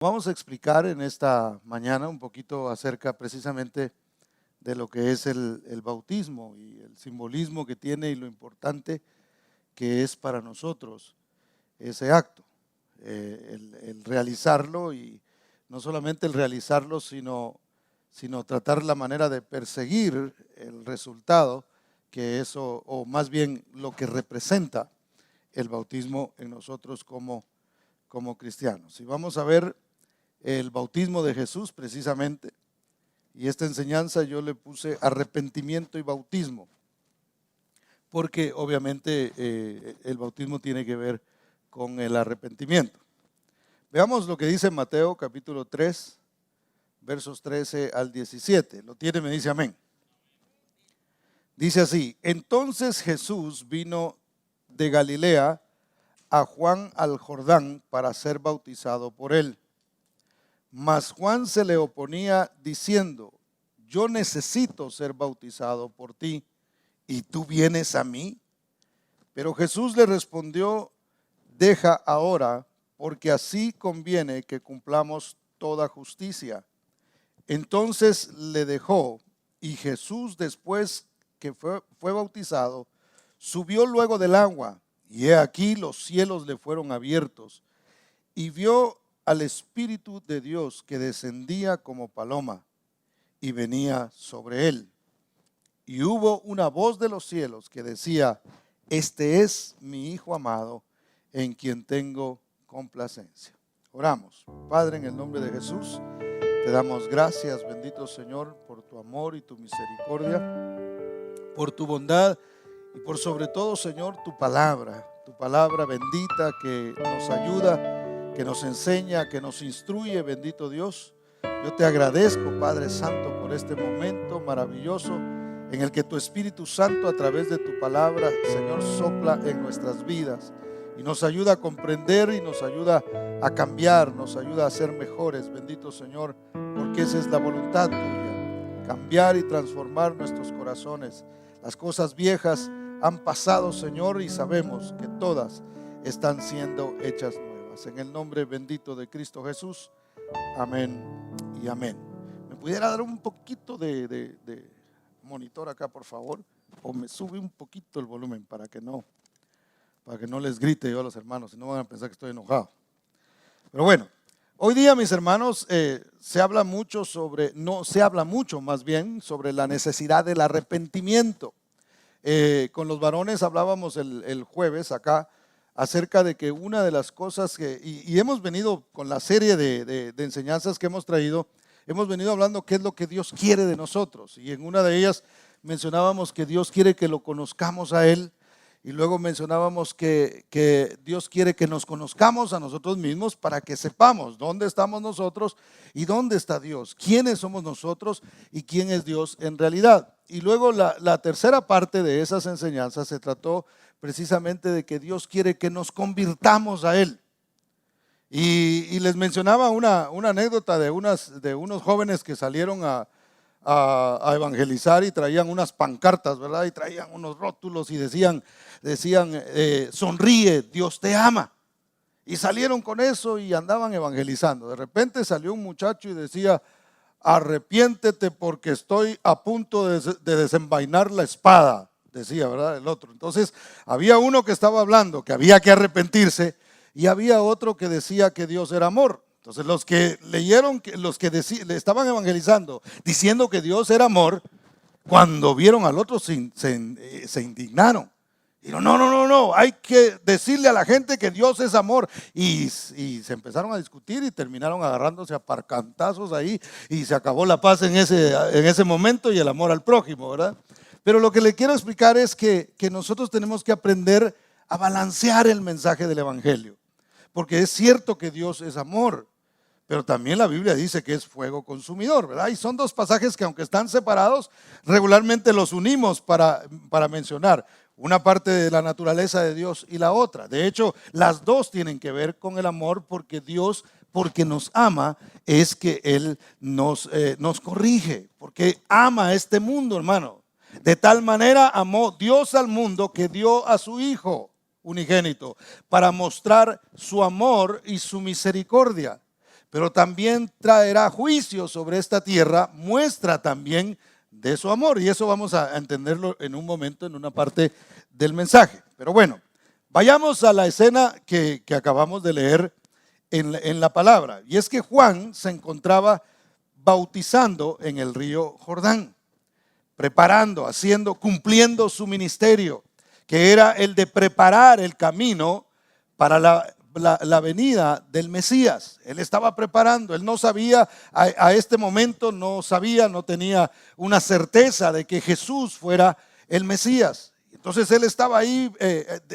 Vamos a explicar en esta mañana un poquito acerca precisamente de lo que es el bautismo y el simbolismo que tiene y lo importante que es para nosotros ese acto, el realizarlo, y no solamente el realizarlo, sino tratar la manera de perseguir el resultado que eso, o más bien lo que representa el bautismo en nosotros como cristianos. Y vamos a ver el bautismo de Jesús precisamente, y esta enseñanza yo le puse arrepentimiento y bautismo, porque obviamente el bautismo tiene que ver con el arrepentimiento. Veamos lo que dice Mateo capítulo 3, versos 13 al 17. Lo tiene, me dice amén. Dice así: entonces Jesús vino de Galilea a Juan al Jordán para ser bautizado por él. Mas Juan se le oponía diciendo: yo necesito ser bautizado por ti, ¿y tú vienes a mí? Pero Jesús le respondió: deja ahora, porque así conviene que cumplamos toda justicia. Entonces le dejó, y Jesús, después que fue bautizado, subió luego del agua, y he aquí los cielos le fueron abiertos, y vio al Espíritu de Dios que descendía como paloma y venía sobre él. Y hubo una voz de los cielos que decía: este es mi Hijo amado, en quien tengo complacencia. Oramos. Padre, en el nombre de Jesús, te damos gracias, bendito Señor, por tu amor y tu misericordia, por tu bondad y por sobre todo, Señor, tu palabra bendita que nos ayuda, que nos enseña, que nos instruye, bendito Dios. Yo te agradezco, Padre Santo, por este momento maravilloso en el que tu Espíritu Santo, a través de tu palabra, Señor, sopla en nuestras vidas y nos ayuda a comprender y nos ayuda a cambiar, nos ayuda a ser mejores, bendito Señor, porque esa es la voluntad tuya, cambiar y transformar nuestros corazones. Las cosas viejas han pasado, Señor, y sabemos que todas están siendo hechas nuevas. En el nombre bendito de Cristo Jesús, amén y amén. ¿Me pudiera dar un poquito de monitor acá, por favor? O me sube un poquito el volumen para que no les grite yo a los hermanos, si no van a pensar que estoy enojado. Pero bueno, hoy día, mis hermanos, se habla mucho más bien sobre la necesidad del arrepentimiento. Con los varones hablábamos el jueves acá acerca de que una de las cosas y hemos venido con la serie de enseñanzas que hemos traído, hemos venido hablando qué es lo que Dios quiere de nosotros, y en una de ellas mencionábamos que Dios quiere que lo conozcamos a Él, y luego mencionábamos que Dios quiere que nos conozcamos a nosotros mismos para que sepamos dónde estamos nosotros y dónde está Dios, quiénes somos nosotros y quién es Dios en realidad. Y luego la tercera parte de esas enseñanzas se trató precisamente de que Dios quiere que nos convirtamos a Él. Y les mencionaba una anécdota de unos jóvenes que salieron a evangelizar y traían unas pancartas, ¿verdad? Y traían unos rótulos y decían sonríe, Dios te ama. Y salieron con eso y andaban evangelizando. De repente salió un muchacho y decía: arrepiéntete porque estoy a punto de desenvainar la espada, decía, ¿verdad? El otro. Entonces había uno que estaba hablando que había que arrepentirse, y había otro que decía que Dios era amor. Entonces los que leyeron, le estaban evangelizando diciendo que Dios era amor, cuando vieron al otro se indignaron. Dijeron: no, hay que decirle a la gente que Dios es amor. Y se empezaron a discutir y terminaron agarrándose a parcantazos ahí, y se acabó la paz en ese momento y el amor al prójimo, ¿verdad? Pero lo que le quiero explicar es que nosotros tenemos que aprender a balancear el mensaje del evangelio, porque es cierto que Dios es amor, pero también la Biblia dice que es fuego consumidor, ¿verdad? Y son dos pasajes que, aunque están separados, regularmente los unimos para mencionar una parte de la naturaleza de Dios y la otra. De hecho, las dos tienen que ver con el amor, porque Dios, porque nos ama, es que Él nos corrige, porque ama a este mundo, hermano. De tal manera amó Dios al mundo que dio a su Hijo unigénito para mostrar su amor y su misericordia. pero también traerá juicio sobre esta tierra, muestra también de su amor. Y eso vamos a entenderlo en un momento, en una parte del mensaje. Pero bueno, vayamos a la escena que acabamos de leer en la palabra. Y es que Juan se encontraba bautizando en el río Jordán, preparando, haciendo, cumpliendo su ministerio, que era el de preparar el camino para la venida del Mesías. Él estaba preparando, él no sabía, a este momento no sabía, no tenía una certeza de que Jesús fuera el Mesías. Entonces él estaba ahí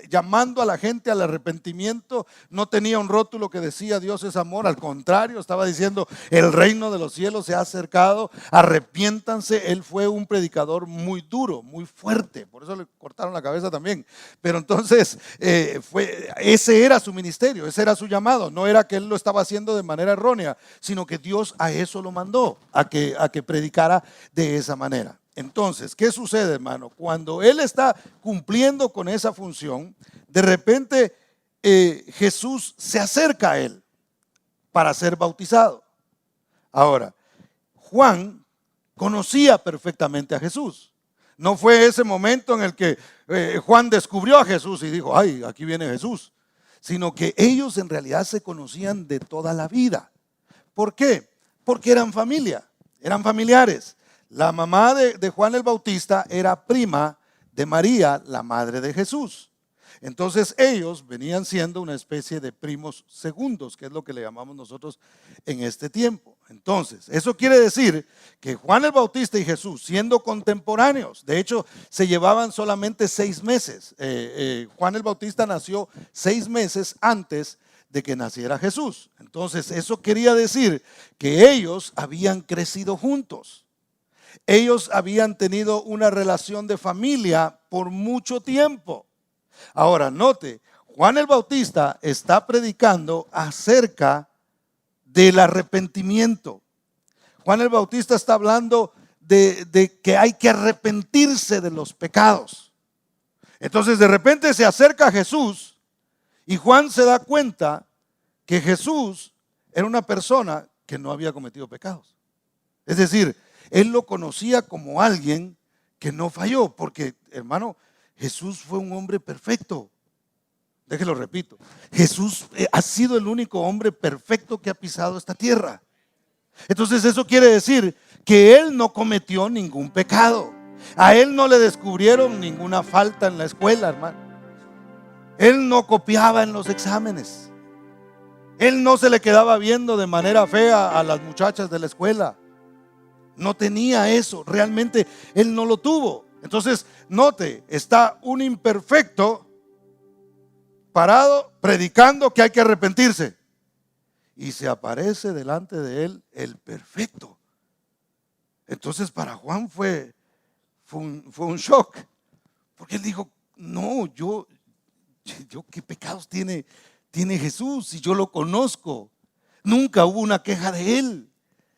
llamando a la gente al arrepentimiento. No tenía un rótulo que decía Dios es amor, al contrario, estaba diciendo el reino de los cielos se ha acercado, arrepiéntanse. Él fue un predicador muy duro, muy fuerte, por eso le cortaron la cabeza también. Pero entonces ese era su ministerio, ese era su llamado. No era que él lo estaba haciendo de manera errónea, sino que Dios a eso lo mandó, a que predicara de esa manera. Entonces, ¿qué sucede, hermano? Cuando él está cumpliendo con esa función, de repente Jesús se acerca a él para ser bautizado. Ahora, Juan conocía perfectamente a Jesús. No fue ese momento en el que Juan descubrió a Jesús y dijo, ay, aquí viene Jesús. Sino que ellos en realidad se conocían de toda la vida. ¿Por qué? Porque eran familia, eran familiares. La mamá de Juan el Bautista era prima de María, la madre de Jesús. Entonces ellos venían siendo una especie de primos segundos, que es lo que le llamamos nosotros en este tiempo. Entonces, eso quiere decir que Juan el Bautista y Jesús, siendo contemporáneos, de hecho se llevaban solamente 6 meses. Juan el Bautista nació 6 meses antes de que naciera Jesús. Entonces, eso quería decir que ellos habían crecido juntos. Ellos habían tenido una relación de familia por mucho tiempo. Ahora, note, Juan el Bautista está predicando acerca del arrepentimiento. Juan el Bautista está hablando de que hay que arrepentirse de los pecados. Entonces, de repente se acerca a Jesús y Juan se da cuenta que Jesús era una persona que no había cometido pecados. Es decir, él lo conocía como alguien que no falló, porque, hermano, Jesús fue un hombre perfecto. Déjelo repito, Jesús ha sido el único hombre perfecto que ha pisado esta tierra. Entonces eso quiere decir que él no cometió ningún pecado. A él no le descubrieron ninguna falta en la escuela, hermano. Él no copiaba en los exámenes. Él no se le quedaba viendo de manera fea a las muchachas de la escuela. No tenía eso, realmente él no lo tuvo. Entonces, note, está un imperfecto parado predicando que hay que arrepentirse. Y se aparece delante de él el perfecto. Entonces para Juan fue un shock. Porque él dijo, no, yo ¿qué pecados tiene Jesús si yo lo conozco? Nunca hubo una queja de él.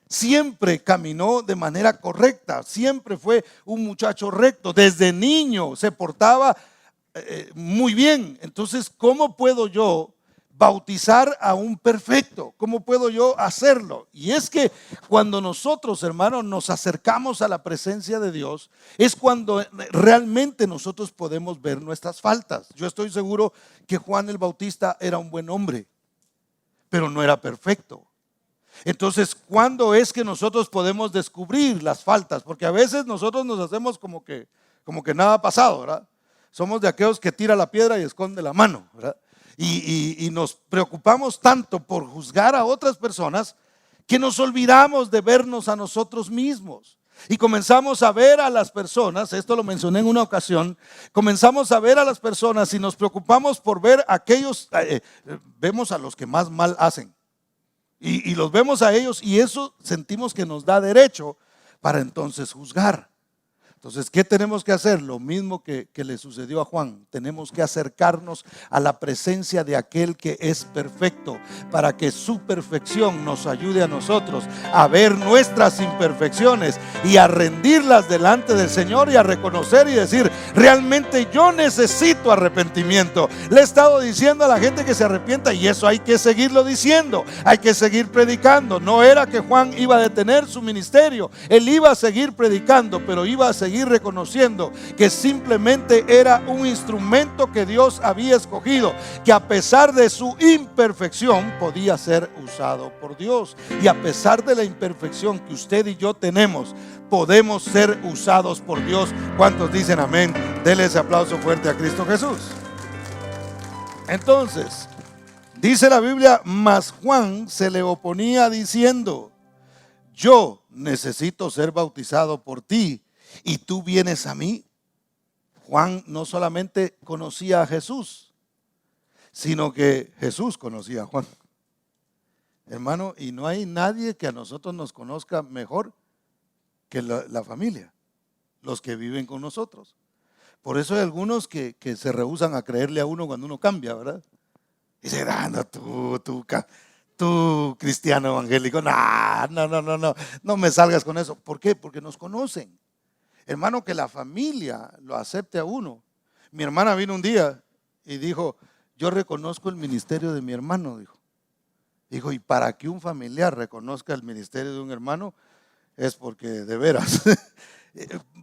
Siempre caminó de manera correcta, siempre fue un muchacho recto, desde niño se portaba muy bien. Entonces, ¿cómo puedo yo bautizar a un perfecto? ¿Cómo puedo yo hacerlo? Y es que cuando nosotros, hermanos, nos acercamos a la presencia de Dios, es cuando realmente nosotros podemos ver nuestras faltas. Yo estoy seguro que Juan el Bautista era un buen hombre, pero no era perfecto. Entonces, ¿cuándo es que nosotros podemos descubrir las faltas? Porque a veces nosotros nos hacemos como que nada ha pasado, ¿verdad? Somos de aquellos que tira la piedra y esconde la mano, ¿verdad? Y nos preocupamos tanto por juzgar a otras personas que nos olvidamos de vernos a nosotros mismos. Y comenzamos a ver a las personas, esto lo mencioné en una ocasión, comenzamos a ver a las personas y nos preocupamos por ver a aquellos, vemos a los que más mal hacen. Y los vemos a ellos y eso sentimos que nos da derecho para entonces juzgar. Entonces, ¿qué tenemos que hacer? Lo mismo que le sucedió a Juan. Tenemos que acercarnos a la presencia de aquel que es perfecto, para que su perfección nos ayude a nosotros a ver nuestras imperfecciones y a rendirlas delante del Señor y a reconocer y decir: realmente yo necesito arrepentimiento. Le he estado diciendo a la gente que se arrepienta, y eso hay que seguirlo diciendo, hay que seguir predicando. No era que Juan iba a detener su ministerio, él iba a seguir predicando, pero iba a seguir reconociendo que simplemente era un instrumento que Dios había escogido, que a pesar de su imperfección podía ser usado por Dios. Y a pesar de la imperfección que usted y yo tenemos, podemos ser usados por Dios. ¿Cuántos dicen amén? Denle ese aplauso fuerte a Cristo Jesús. Entonces, dice la Biblia: mas Juan se le oponía diciendo: yo necesito ser bautizado por ti, ¿y tú vienes a mí? Juan no solamente conocía a Jesús, sino que Jesús conocía a Juan. Hermano, y no hay nadie que a nosotros nos conozca mejor que la familia, los que viven con nosotros. Por eso hay algunos que se rehúsan a creerle a uno cuando uno cambia, ¿verdad? Y dicen: no, tú cristiano evangélico, no me salgas con eso. ¿Por qué? Porque nos conocen. Hermano, que la familia lo acepte a uno. Mi hermana vino un día y dijo: yo reconozco el ministerio de mi hermano, dijo, y para que un familiar reconozca el ministerio de un hermano es porque de veras,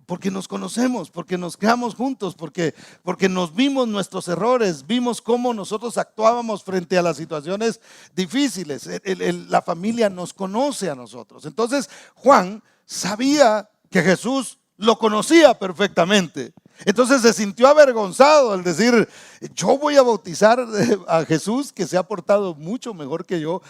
porque nos conocemos, porque nos quedamos juntos, porque nos vimos nuestros errores, vimos cómo nosotros actuábamos frente a las situaciones difíciles. La familia nos conoce a nosotros. Entonces Juan sabía que Jesús lo conocía perfectamente. Entonces se sintió avergonzado al decir: yo voy a bautizar a Jesús, que se ha portado mucho mejor que yo.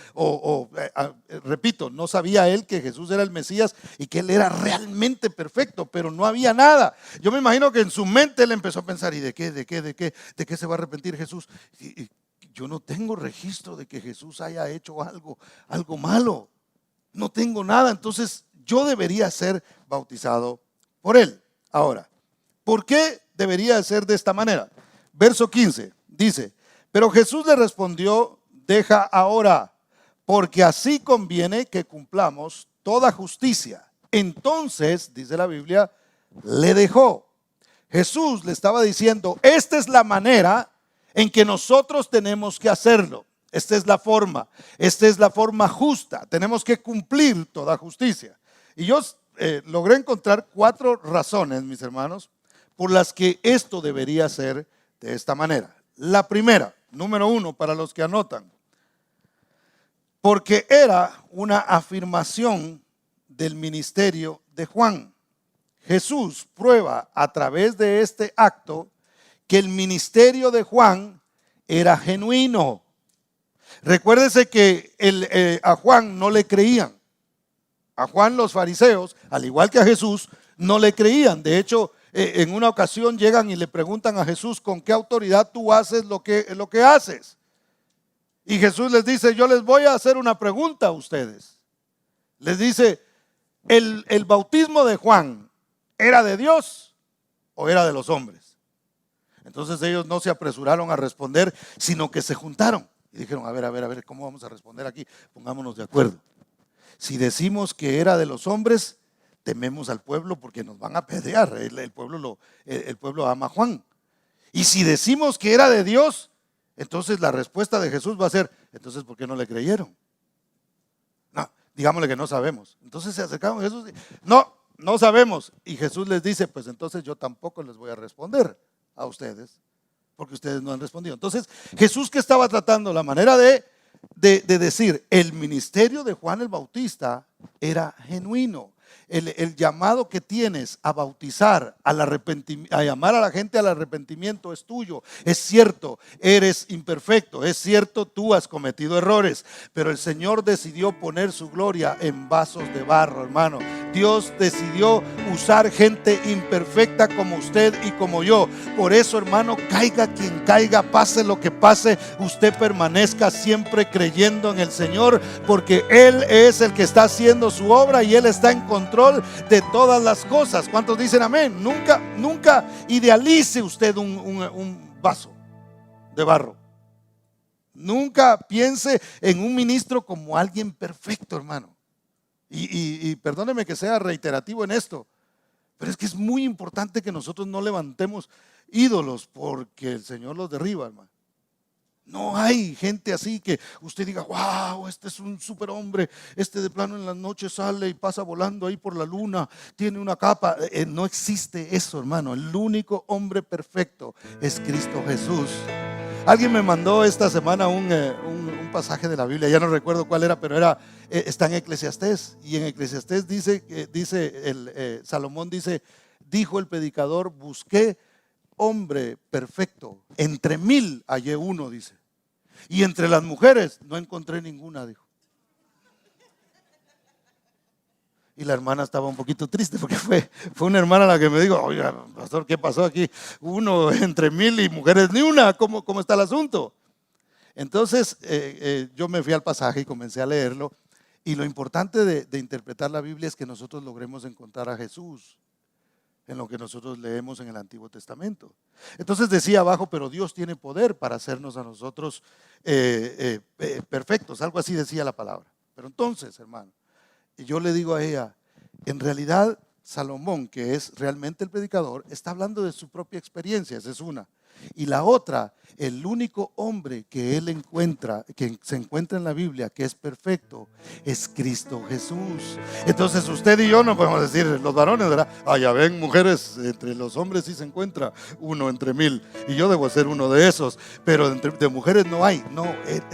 Repito, no sabía él que Jesús era el Mesías y que él era realmente perfecto, pero no había nada. Yo me imagino que en su mente él empezó a pensar: ¿y de qué se va a arrepentir Jesús? Y yo no tengo registro de que Jesús haya hecho algo malo. No tengo nada, entonces yo debería ser bautizado por él. Ahora, ¿por qué debería ser de esta manera? Verso 15 dice: pero Jesús le respondió: deja ahora, porque así conviene que cumplamos toda justicia. Entonces, dice la Biblia, le dejó. Jesús le estaba diciendo: esta es la manera en que nosotros tenemos que hacerlo. Esta es la forma justa. Tenemos que cumplir toda justicia. Y yo logré encontrar 4 razones, mis hermanos, por las que esto debería ser de esta manera. La primera, número 1, para los que anotan: porque era una afirmación del ministerio de Juan. Jesús prueba a través de este acto que el ministerio de Juan era genuino. Recuérdese que a Juan no le creían. A Juan los fariseos, al igual que a Jesús, no le creían. De hecho, en una ocasión llegan y le preguntan a Jesús: ¿con qué autoridad tú haces lo que haces? Y Jesús les dice: yo les voy a hacer una pregunta a ustedes. Les dice: ¿el bautismo de Juan era de Dios o era de los hombres? Entonces ellos no se apresuraron a responder, sino que se juntaron y dijeron: a ver, ¿cómo vamos a responder aquí? Pongámonos de acuerdo. Si decimos que era de los hombres, tememos al pueblo porque nos van a apedrear. El pueblo ama a Juan. Y si decimos que era de Dios, entonces la respuesta de Jesús va a ser: entonces, ¿por qué no le creyeron? No, digámosle que no sabemos. Entonces se acercaron a Jesús y: no sabemos. Y Jesús les dice: pues entonces yo tampoco les voy a responder a ustedes, porque ustedes no han respondido. Entonces Jesús, ¿qué estaba tratando? La manera de decir: el ministerio de Juan el Bautista era genuino. El llamado que tienes a bautizar, a llamar a la gente al arrepentimiento es tuyo. Es cierto, eres imperfecto, es cierto, tú has cometido errores, pero el Señor decidió poner su gloria en vasos de barro, hermano. Dios decidió usar gente imperfecta como usted y como yo. Por eso, hermano, caiga quien caiga, pase lo que pase, usted permanezca siempre creyendo en el Señor, porque Él es el que está haciendo su obra y Él está en control de todas las cosas. ¿Cuántos dicen amén? Nunca idealice usted un vaso de barro. Nunca piense en un ministro como alguien perfecto, hermano. Y perdóneme que sea reiterativo en esto, pero es que es muy importante que nosotros no levantemos ídolos porque el Señor los derriba, hermano. No hay gente así que usted diga, wow, este es un superhombre, este de plano en las noches sale y pasa volando ahí por la luna, tiene una capa. No existe eso, hermano. El único hombre perfecto es Cristo Jesús. Alguien me mandó esta semana un pasaje de la Biblia, ya no recuerdo cuál era, pero está en Eclesiastés. Y en Eclesiastés Salomón dice, dijo el predicador, busqué hombre perfecto, entre 1000 hallé uno, dice. Y entre las mujeres no encontré ninguna, dijo. Y la hermana estaba un poquito triste porque fue una hermana la que me dijo, oiga, pastor, ¿qué pasó aquí? Uno entre 1000 y mujeres ni una, ¿cómo está el asunto? Entonces yo me fui al pasaje y comencé a leerlo. Y lo importante de interpretar la Biblia es que nosotros logremos encontrar a Jesús en lo que nosotros leemos en el Antiguo Testamento. Entonces decía abajo, pero Dios tiene poder para hacernos a nosotros perfectos. Algo así decía la palabra. Pero entonces, hermano, y yo le digo a ella, en realidad Salomón, que es realmente el predicador, está hablando de su propia experiencia, esa es una. Y la otra, el único hombre que él encuentra, que se encuentra en la Biblia, que es perfecto, es Cristo Jesús. Entonces usted y yo no podemos decir, los varones, ¿verdad? Ah, ya ven, mujeres, entre los hombres sí se encuentra uno entre 1000 y yo debo ser uno de esos, pero de mujeres no hay. No,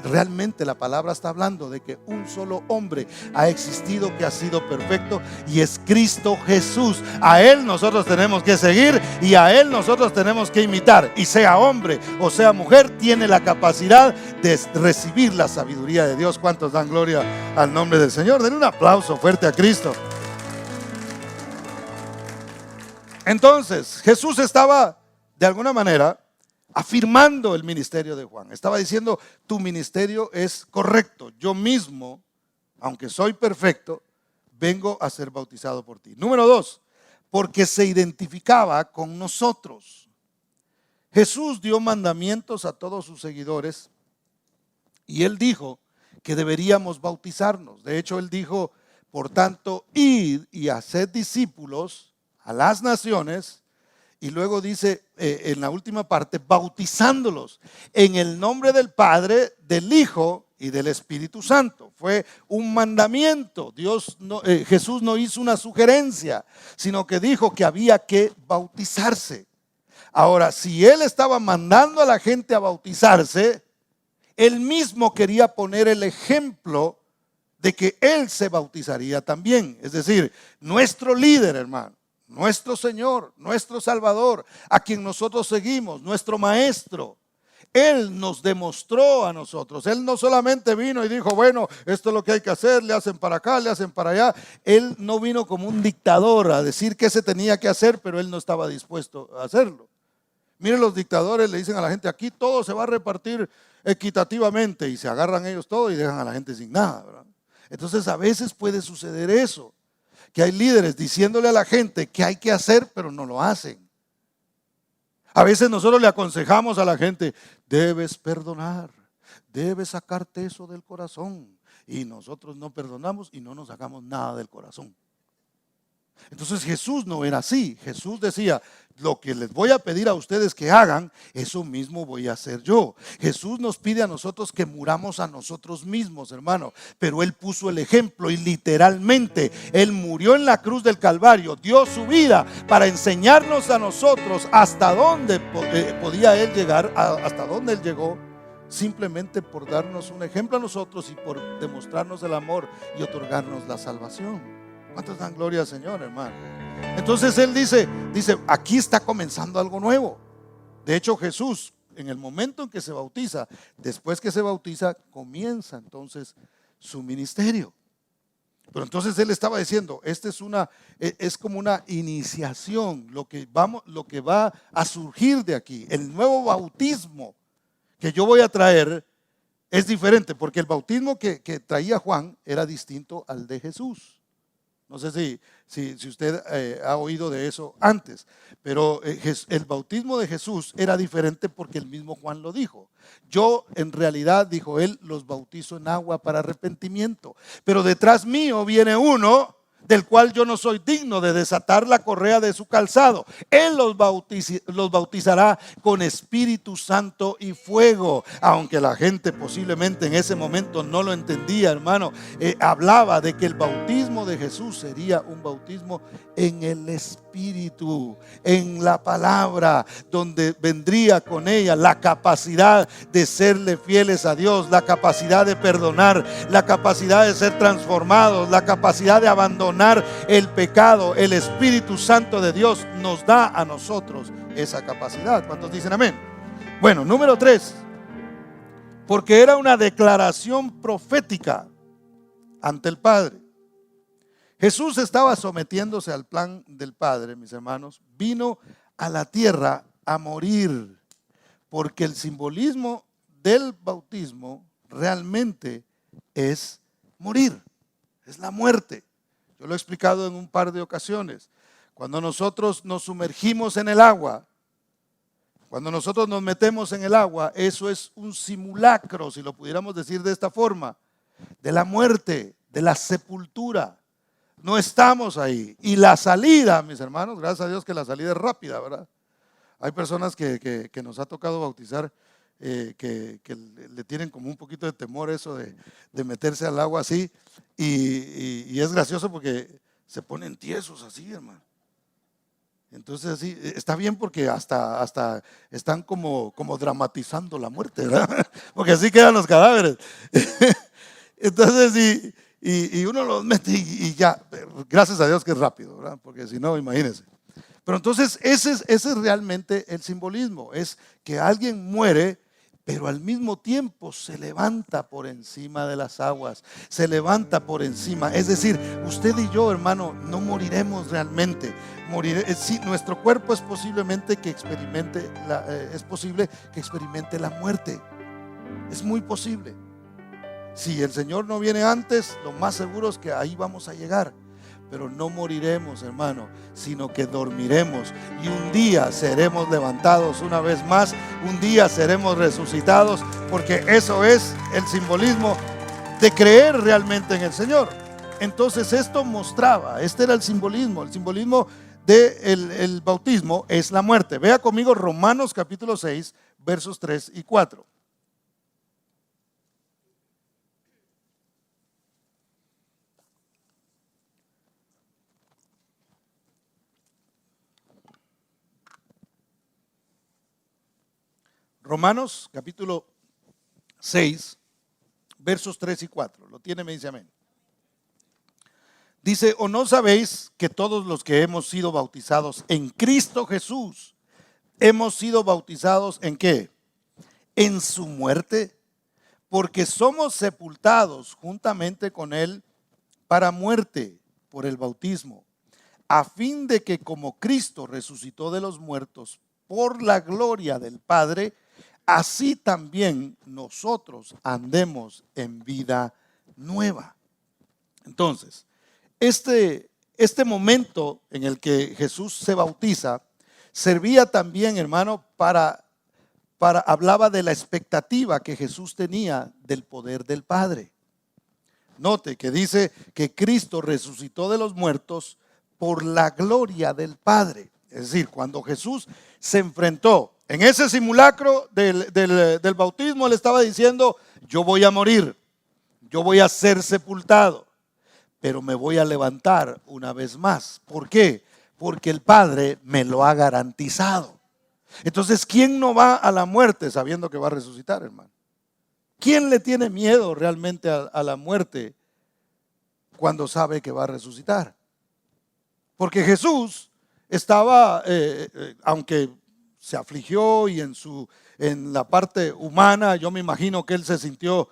realmente la palabra está hablando de que un solo hombre ha existido que ha sido perfecto y es Cristo Jesús. A Él nosotros tenemos que seguir y a Él nosotros tenemos que imitar. Y sea hombre o sea mujer, tiene la capacidad de recibir la sabiduría de Dios. ¿Cuántos dan gloria al nombre del Señor? Den un aplauso fuerte a Cristo. Entonces, Jesús estaba de alguna manera afirmando el ministerio de Juan. Estaba diciendo, tu ministerio es correcto. Yo mismo, aunque soy perfecto, vengo a ser bautizado por ti. Número 2, porque se identificaba con nosotros. Jesús dio mandamientos a todos sus seguidores y Él dijo que deberíamos bautizarnos. De hecho, Él dijo, por tanto, id y haced discípulos a las naciones. Y luego dice en la última parte, bautizándolos en el nombre del Padre, del Hijo y del Espíritu Santo. Fue un mandamiento. Jesús no hizo una sugerencia, sino que dijo que había que bautizarse. Ahora, si Él estaba mandando a la gente a bautizarse, Él mismo quería poner el ejemplo de que Él se bautizaría también. Es decir, nuestro líder, hermano, nuestro Señor, nuestro Salvador, a quien nosotros seguimos, nuestro Maestro, Él nos demostró a nosotros. Él no solamente vino y dijo, bueno, esto es lo que hay que hacer, le hacen para acá, le hacen para allá. Él no vino como un dictador a decir qué se tenía que hacer, pero Él no estaba dispuesto a hacerlo. Miren, los dictadores le dicen a la gente, aquí todo se va a repartir equitativamente, y se agarran ellos todo y dejan a la gente sin nada, ¿verdad? Entonces a veces puede suceder eso, que hay líderes diciéndole a la gente qué hay que hacer, pero no lo hacen. A veces nosotros le aconsejamos a la gente, debes perdonar, debes sacarte eso del corazón, y nosotros no perdonamos y no nos sacamos nada del corazón. Entonces Jesús no era así. Jesús decía, lo que les voy a pedir a ustedes que hagan, eso mismo voy a hacer yo. Jesús nos pide a nosotros que muramos a nosotros mismos, hermano. Pero Él puso el ejemplo y literalmente Él murió en la cruz del Calvario, dio su vida para enseñarnos a nosotros hasta dónde podía Él llegar, hasta dónde Él llegó, simplemente por darnos un ejemplo a nosotros y por demostrarnos el amor y otorgarnos la salvación. ¿Cuántos dan gloria al Señor, hermano? Entonces Él dice, aquí está comenzando algo nuevo. De hecho, Jesús, en el momento en que se bautiza, después que se bautiza, comienza entonces su ministerio. Pero entonces él estaba diciendo, es como una iniciación, lo que va a surgir de aquí, el nuevo bautismo que yo voy a traer es diferente, porque el bautismo que traía Juan era distinto al de Jesús. No sé si usted ha oído de eso antes, pero el bautismo de Jesús era diferente porque el mismo Juan lo dijo. Yo en realidad, dijo él, los bautizo en agua para arrepentimiento, pero detrás mío viene uno del cual yo no soy digno de desatar la correa de su calzado. Él los bautizará con Espíritu Santo y fuego. Aunque la gente posiblemente en ese momento no lo entendía, hermano, hablaba de que el bautismo de Jesús sería un bautismo en el Espíritu, en la palabra, donde vendría con ella la capacidad de serle fieles a Dios, la capacidad de perdonar, la capacidad de ser transformados, la capacidad de abandonar el pecado. El Espíritu Santo de Dios nos da a nosotros esa capacidad. ¿Cuántos dicen amén? Bueno, número 3, porque era una declaración profética ante el Padre. Jesús estaba sometiéndose al plan del Padre, mis hermanos. Vino a la tierra a morir, porque el simbolismo del bautismo realmente es morir, es la muerte. Yo lo he explicado en un par de ocasiones. Cuando nosotros nos sumergimos en el agua, cuando nosotros nos metemos en el agua, eso es un simulacro, si lo pudiéramos decir de esta forma, de la muerte, de la sepultura. No estamos ahí. Y la salida, mis hermanos, gracias a Dios que la salida es rápida, ¿verdad? Hay personas que nos ha tocado bautizar, que le tienen como un poquito de temor eso de meterse al agua así. Y es gracioso porque se ponen tiesos así, hermano. Entonces así, está bien porque hasta están como dramatizando la muerte, ¿verdad? Porque así quedan los cadáveres. Entonces, y uno los mete y ya, gracias a Dios que es rápido, ¿verdad? Porque si no, imagínense. Pero entonces ese es realmente el simbolismo, es que alguien muere, pero al mismo tiempo se levanta por encima de las aguas, se levanta por encima. Es decir, usted y yo, hermano, no moriremos realmente. Sí, nuestro cuerpo es posiblemente que experimente es posible que experimente la muerte. Es muy posible. Si el Señor no viene antes, lo más seguro es que ahí vamos a llegar. Pero no moriremos, hermano, sino que dormiremos. Y un día seremos levantados una vez más. Un día seremos resucitados. Porque eso es el simbolismo de creer realmente en el Señor. Entonces esto mostraba, este era el simbolismo. El simbolismo del bautismo es la muerte. Vea conmigo Romanos capítulo 6, versos 3 y 4. Romanos capítulo 6, versos 3 y 4. ¿Lo tiene? Me dice amén. Dice, ¿o no sabéis que todos los que hemos sido bautizados en Cristo Jesús, hemos sido bautizados en qué? En su muerte, porque somos sepultados juntamente con él para muerte por el bautismo, a fin de que como Cristo resucitó de los muertos por la gloria del Padre, así también nosotros andemos en vida nueva. Entonces, este momento en el que Jesús se bautiza servía también, hermano, hablaba de la expectativa que Jesús tenía del poder del Padre. Note que dice que Cristo resucitó de los muertos por la gloria del Padre. Es decir, cuando Jesús se enfrentó en ese simulacro del bautismo, él estaba diciendo, yo voy a morir, yo voy a ser sepultado, pero me voy a levantar una vez más. ¿Por qué? Porque el Padre me lo ha garantizado. Entonces, ¿quién no va a la muerte sabiendo que va a resucitar, hermano? ¿Quién le tiene miedo realmente a la muerte cuando sabe que va a resucitar? Porque Jesús estaba, aunque se afligió y en la parte humana, yo me imagino que él se sintió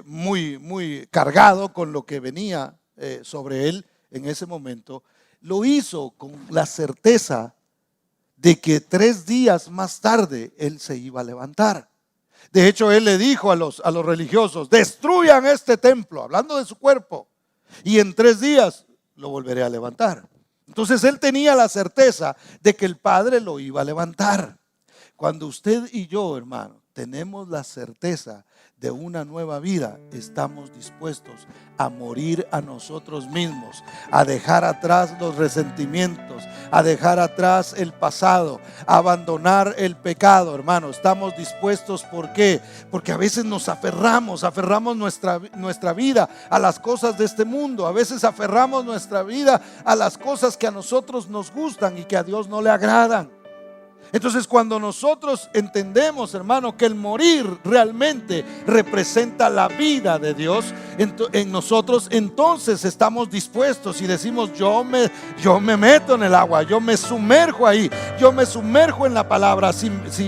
muy cargado con lo que venía sobre él en ese momento, lo hizo con la certeza de que 3 días más tarde él se iba a levantar. De hecho, él le dijo a los religiosos: destruyan este templo, hablando de su cuerpo, y en 3 días lo volveré a levantar. Entonces él tenía la certeza de que el Padre lo iba a levantar. Cuando usted y yo, hermano, tenemos la certeza de una nueva vida, estamos dispuestos a morir a nosotros mismos, a dejar atrás los resentimientos, a dejar atrás el pasado, a abandonar el pecado, hermano. Estamos dispuestos, ¿por qué? Porque a veces nos aferramos nuestra vida a las cosas de este mundo. A veces aferramos nuestra vida a las cosas que a nosotros nos gustan y que a Dios no le agradan. Entonces, cuando nosotros entendemos, hermano, que el morir realmente representa la vida de Dios en nosotros, entonces estamos dispuestos y decimos: yo me meto en el agua, yo me sumerjo ahí, yo me sumerjo en la palabra,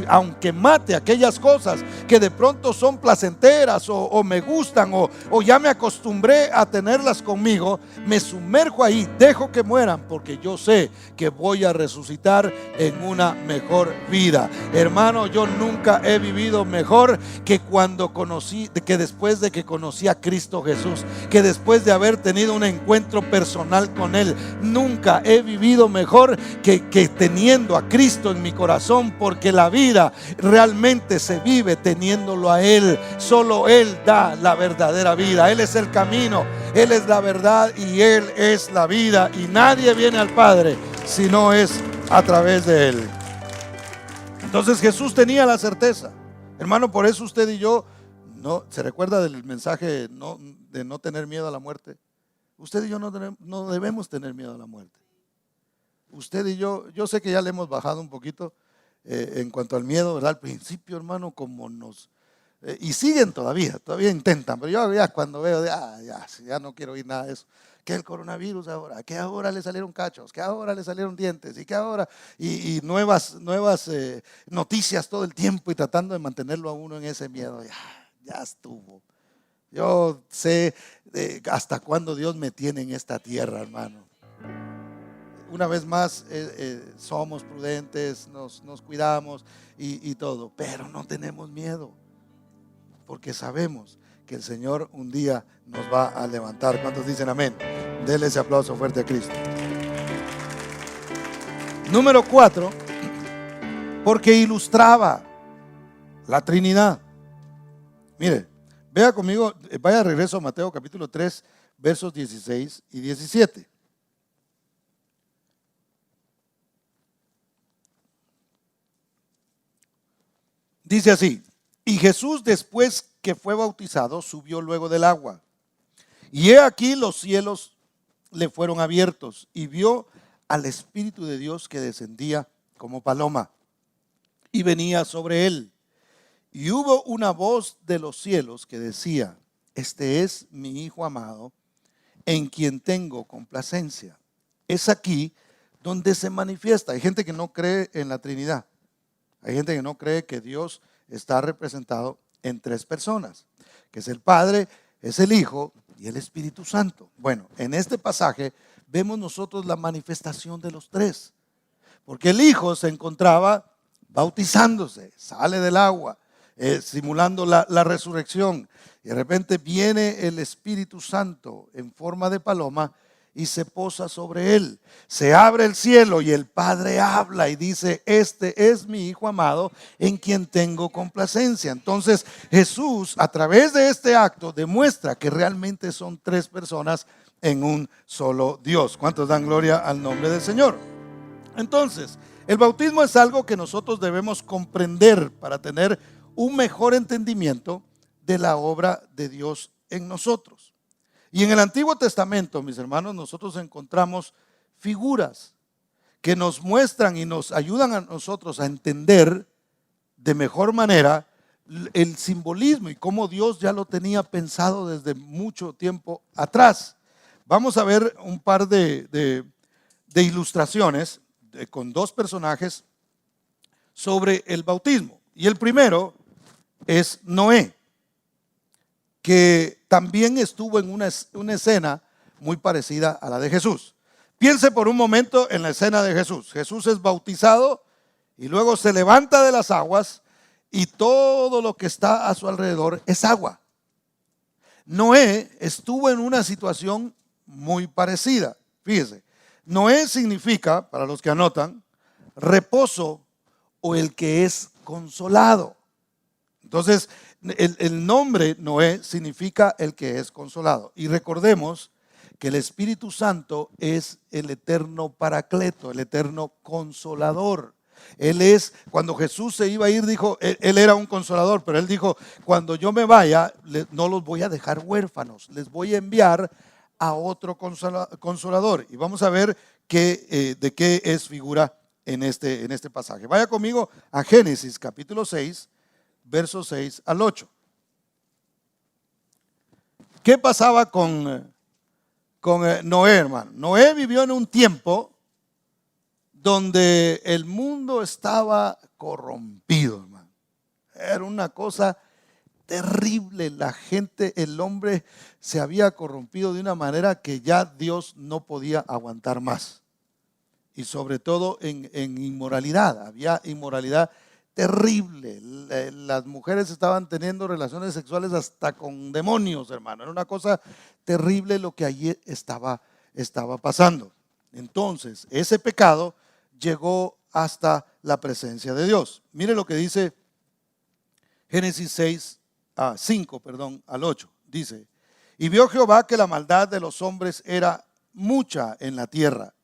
aunque mate aquellas cosas que de pronto son placenteras o me gustan o ya me acostumbré a tenerlas conmigo, me sumerjo ahí, dejo que mueran, porque yo sé que voy a resucitar en una mejor vida. Hermano, yo nunca he vivido mejor que después de que conocí a Cristo Jesús, que después de haber tenido un encuentro personal con Él. Nunca he vivido mejor que teniendo a Cristo en mi corazón, porque la vida realmente se vive teniéndolo a Él. Solo Él da la verdadera vida. Él es el camino, Él es la verdad y Él es la vida, y nadie viene al Padre si no es a través de Él. Entonces Jesús tenía la certeza, hermano. Por eso usted y yo, ¿se recuerda del mensaje de no tener miedo a la muerte? Usted y yo no debemos tener miedo a la muerte. Usted y yo sé que ya le hemos bajado un poquito en cuanto al miedo, ¿verdad? Al principio, hermano, como y siguen todavía intentan, pero yo ya cuando veo, ya no quiero oír nada de eso. Que el coronavirus ahora, que ahora le salieron cachos, que ahora le salieron dientes, y que ahora, y nuevas noticias todo el tiempo, y tratando de mantenerlo a uno en ese miedo. Ya estuvo. Yo sé hasta cuándo Dios me tiene en esta tierra, hermano. Una vez más, somos prudentes, nos cuidamos y todo, pero no tenemos miedo, porque sabemos que el Señor un día nos va a levantar. ¿Cuántos dicen amén? Denle ese aplauso fuerte a Cristo. Número 4, porque ilustraba la Trinidad. Mire, vea conmigo, vaya de regreso a Mateo capítulo 3, versos 16 y 17. Dice así: y Jesús, después que fue bautizado, subió luego del agua. Y he aquí los cielos le fueron abiertos, y vio al Espíritu de Dios que descendía como paloma y venía sobre él. Y hubo una voz de los cielos que decía: este es mi Hijo amado, en quien tengo complacencia. Es aquí donde se manifiesta. Hay gente que no cree en la Trinidad. Hay gente que no cree que Dios está representado en 3 personas, que es el Padre, es el Hijo y el Espíritu Santo. Bueno, en este pasaje vemos nosotros la manifestación de los 3, porque el Hijo se encontraba bautizándose, sale del agua, simulando la resurrección, y de repente viene el Espíritu Santo en forma de paloma y se posa sobre él. Se abre el cielo y el Padre habla y dice: este es mi Hijo amado, en quien tengo complacencia. Entonces Jesús, a través de este acto, demuestra que realmente son 3 personas en un solo Dios. ¿Cuántos dan gloria al nombre del Señor? Entonces, el bautismo es algo que nosotros debemos comprender para tener un mejor entendimiento de la obra de Dios en nosotros. Y en el Antiguo Testamento, mis hermanos, nosotros encontramos figuras que nos muestran y nos ayudan a nosotros a entender de mejor manera el simbolismo y cómo Dios ya lo tenía pensado desde mucho tiempo atrás. Vamos a ver un par de ilustraciones con 2 personajes sobre el bautismo. Y el primero es Noé, que también estuvo en una escena muy parecida a la de Jesús. Piense por un momento en la escena de Jesús. Jesús es bautizado y luego se levanta de las aguas y todo lo que está a su alrededor es agua. Noé estuvo en una situación muy parecida. Fíjese, Noé significa, para los que anotan, reposo o el que es consolado. Entonces, el nombre Noé significa el que es consolado. Y recordemos que el Espíritu Santo es el eterno paracleto, el eterno consolador. Él es, cuando Jesús se iba a ir, dijo, él era un consolador, pero él dijo, cuando yo me vaya, no los voy a dejar huérfanos, les voy a enviar a otro consolador. Y vamos a ver de qué es figura en este pasaje. Vaya conmigo a Génesis capítulo 6, versos 6 al 8. ¿Qué pasaba con Noé, hermano? Noé vivió en un tiempo donde el mundo estaba corrompido, hermano. Era una cosa terrible. La gente, el hombre se había corrompido de una manera que ya Dios no podía aguantar más. Y sobre todo en inmoralidad. Había inmoralidad terrible. Las mujeres estaban teniendo relaciones sexuales hasta con demonios, hermano. Era una cosa terrible lo que allí estaba pasando. Entonces, ese pecado llegó hasta la presencia de Dios. Mire lo que dice Génesis 5 al 8. Dice, y vio Jehová que la maldad de los hombres era mucha en la tierra,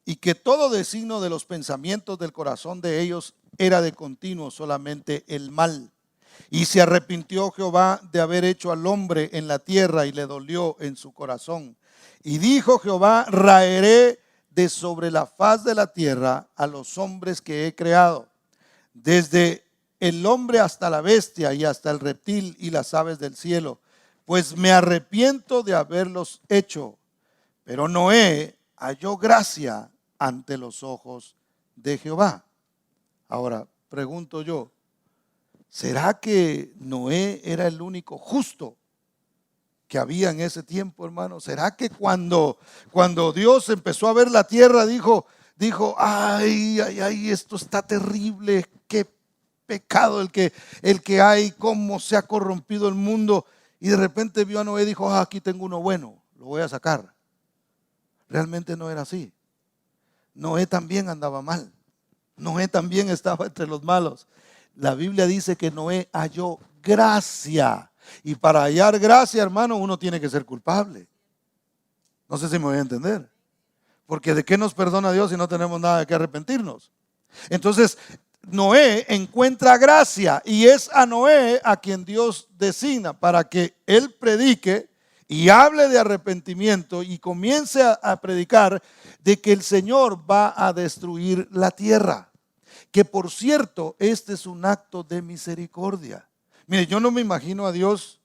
y que todo designio de los pensamientos del corazón de ellos era de continuo solamente el mal. Y se arrepintió Jehová de haber hecho al hombre en la tierra, y le dolió en su corazón. Y dijo Jehová, raeré de sobre la faz de la tierra a los hombres que he creado, desde el hombre hasta la bestia y hasta el reptil y las aves del cielo, pues me arrepiento de haberlos hecho. Pero Noé halló gracia ante los ojos de Jehová. Ahora, pregunto yo, ¿será que Noé era el único justo que había en ese tiempo, hermano? ¿Será que cuando Dios empezó a ver la tierra dijo, ay, esto está terrible, qué pecado el que hay, cómo se ha corrompido el mundo? Y de repente vio a Noé y dijo, aquí tengo uno bueno, lo voy a sacar. Realmente no era así. Noé también andaba mal. Noé también estaba entre los malos. La Biblia dice que Noé halló gracia. Y para hallar gracia, hermano, uno tiene que ser culpable. No sé si me voy a entender. Porque ¿de qué nos perdona Dios si no tenemos nada de qué arrepentirnos? Entonces, Noé encuentra gracia, y es a Noé a quien Dios designa para que él predique y hable de arrepentimiento y comience a predicar de que el Señor va a destruir la tierra. Que por cierto, este es un acto de misericordia. Mire, yo no me imagino a Dios,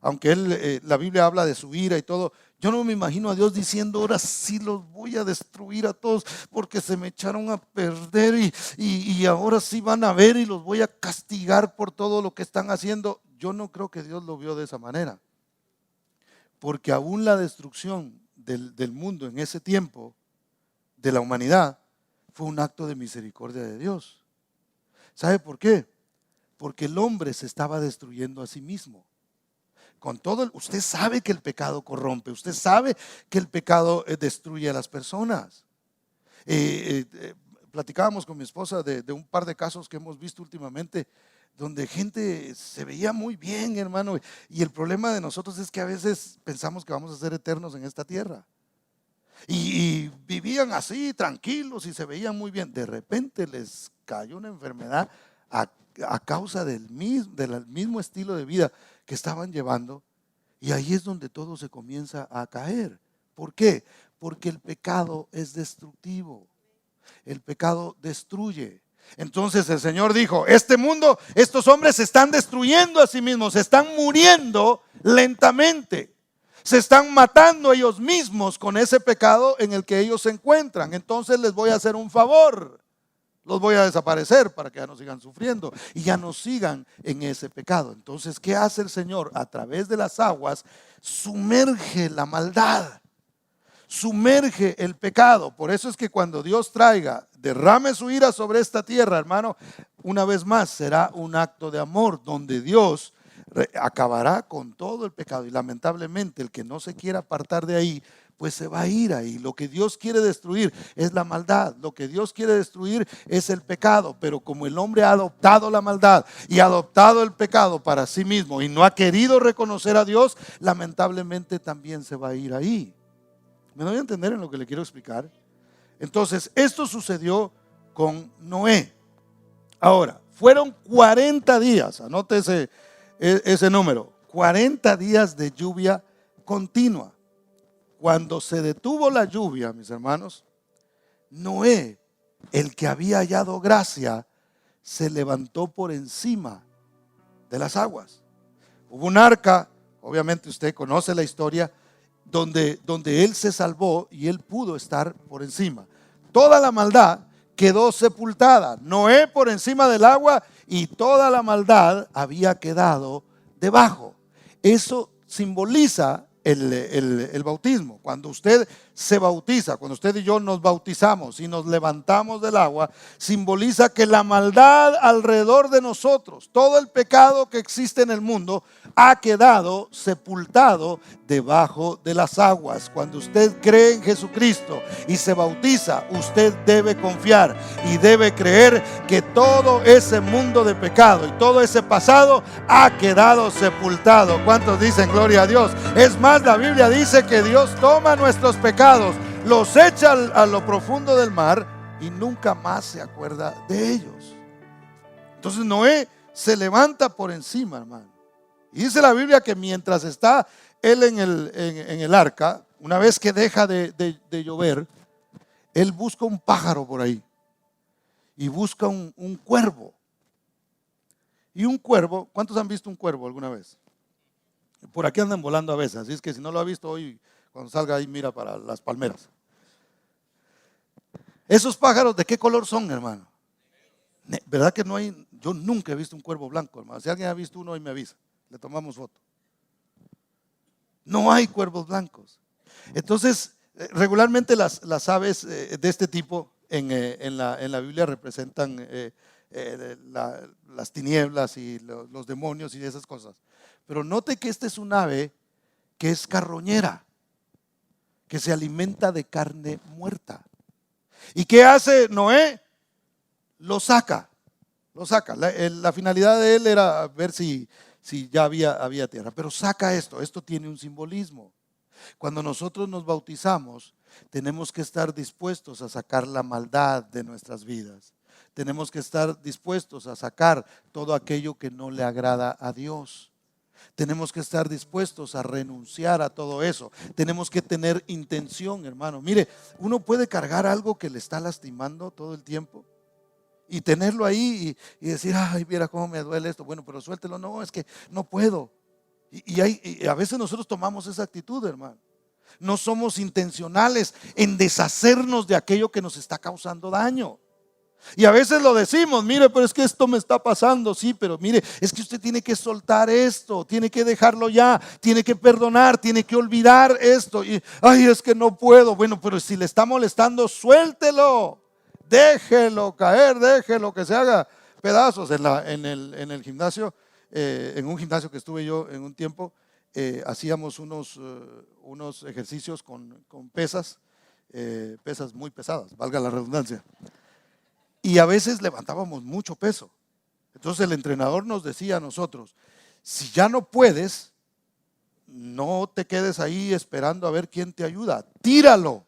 aunque la Biblia habla de su ira y todo, yo no me imagino a Dios diciendo, ahora sí los voy a destruir a todos porque se me echaron a perder y ahora sí van a ver y los voy a castigar por todo lo que están haciendo. Yo no creo que Dios lo vio de esa manera. Porque aún la destrucción del mundo en ese tiempo, de la humanidad, fue un acto de misericordia de Dios. ¿Sabe por qué? Porque el hombre se estaba destruyendo a sí mismo. Usted sabe que el pecado corrompe, usted sabe que el pecado destruye a las personas. Platicábamos con mi esposa de un par de casos que hemos visto últimamente, donde gente se veía muy bien, hermano, y el problema de nosotros es que a veces pensamos que vamos a ser eternos en esta tierra. Y vivían así, tranquilos, y se veían muy bien. De repente les cayó una enfermedad a causa del mismo estilo de vida que estaban llevando, y ahí es donde todo se comienza a caer. ¿Por qué? Porque el pecado es destructivo. El pecado destruye. Entonces el Señor dijo, este mundo, estos hombres se están destruyendo a sí mismos, se están muriendo lentamente, se están matando ellos mismos con ese pecado en el que ellos se encuentran. Entonces les voy a hacer un favor. Los voy a desaparecer para que ya no sigan sufriendo y ya no sigan en ese pecado. Entonces, ¿qué hace el Señor? A través de las aguas sumerge la maldad, sumerge el pecado. Por eso es que cuando Dios derrame su ira sobre esta tierra, hermano, una vez más será un acto de amor donde Dios acabará con todo el pecado. Y lamentablemente el que no se quiera apartar de ahí, pues se va a ir ahí. Lo que Dios quiere destruir es la maldad. Lo que Dios quiere destruir es el pecado. Pero como el hombre ha adoptado la maldad y ha adoptado el pecado para sí mismo y no ha querido reconocer a Dios, lamentablemente también se va a ir ahí. ¿Me doy a entender en lo que le quiero explicar? Entonces, esto sucedió con Noé. Ahora, fueron 40 días, anote ese número, 40 días de lluvia continua. Cuando se detuvo la lluvia, mis hermanos, Noé, el que había hallado gracia, se levantó por encima de las aguas. Hubo un arca, obviamente usted conoce la historia, donde él se salvó y él pudo estar por encima. Toda la maldad quedó sepultada. Noé por encima del agua y toda la maldad había quedado debajo. Eso simboliza el bautismo. Cuando usted se bautiza, cuando usted y yo nos bautizamos y nos levantamos del agua, simboliza que la maldad alrededor de nosotros, todo el pecado que existe en el mundo, ha quedado sepultado debajo de las aguas. Cuando usted cree en Jesucristo y se bautiza, usted debe confiar y debe creer que todo ese mundo de pecado y todo ese pasado ha quedado sepultado. ¿Cuántos dicen gloria a Dios? Es más, la Biblia dice que Dios toma nuestros pecados, los echa a lo profundo del mar y nunca más se acuerda de ellos. Entonces Noé se levanta por encima, hermano. Y dice la Biblia que mientras está él en el arca, una vez que deja de llover, él busca un pájaro por ahí y busca un cuervo. Y un cuervo, ¿cuántos han visto un cuervo alguna vez? Por aquí andan volando a veces, así es que si no lo ha visto hoy, cuando salga ahí mira para las palmeras. ¿Esos pájaros de qué color son, hermano? ¿Verdad que no hay? Yo nunca he visto un cuervo blanco, hermano. Si alguien ha visto uno, hoy me avisa, le tomamos foto. No hay cuervos blancos. Entonces, regularmente las aves de este tipo en la Biblia representan las tinieblas y los demonios y esas cosas. Pero note que esta es un ave que es carroñera, que se alimenta de carne muerta. ¿Y qué hace Noé? Lo saca. La finalidad de él era ver si ya había tierra. Pero saca esto tiene un simbolismo. Cuando nosotros nos bautizamos, tenemos que estar dispuestos a sacar la maldad de nuestras vidas. Tenemos que estar dispuestos a sacar todo aquello que no le agrada a Dios. Tenemos que estar dispuestos a renunciar a todo eso. Tenemos que tener intención, hermano. Mire, uno puede cargar algo que le está lastimando todo el tiempo y tenerlo ahí y decir, ay, mira cómo me duele esto. Bueno, pero suéltelo. No, es que no puedo. Y a veces nosotros tomamos esa actitud, hermano. No somos intencionales en deshacernos de aquello que nos está causando daño. Y a veces lo decimos, mire, pero es que esto me está pasando. Sí, pero mire, es que usted tiene que soltar esto, tiene que dejarlo ya, tiene que perdonar, tiene que olvidar esto. Y, ay, es que no puedo. Bueno, pero si le está molestando, suéltelo, déjelo caer, déjelo que se haga pedazos. En el gimnasio, en un gimnasio que estuve yo en un tiempo, hacíamos unos ejercicios con pesas muy pesadas, valga la redundancia. Y a veces levantábamos mucho peso. Entonces el entrenador nos decía a nosotros, si ya no puedes, no te quedes ahí esperando a ver quién te ayuda. Tíralo,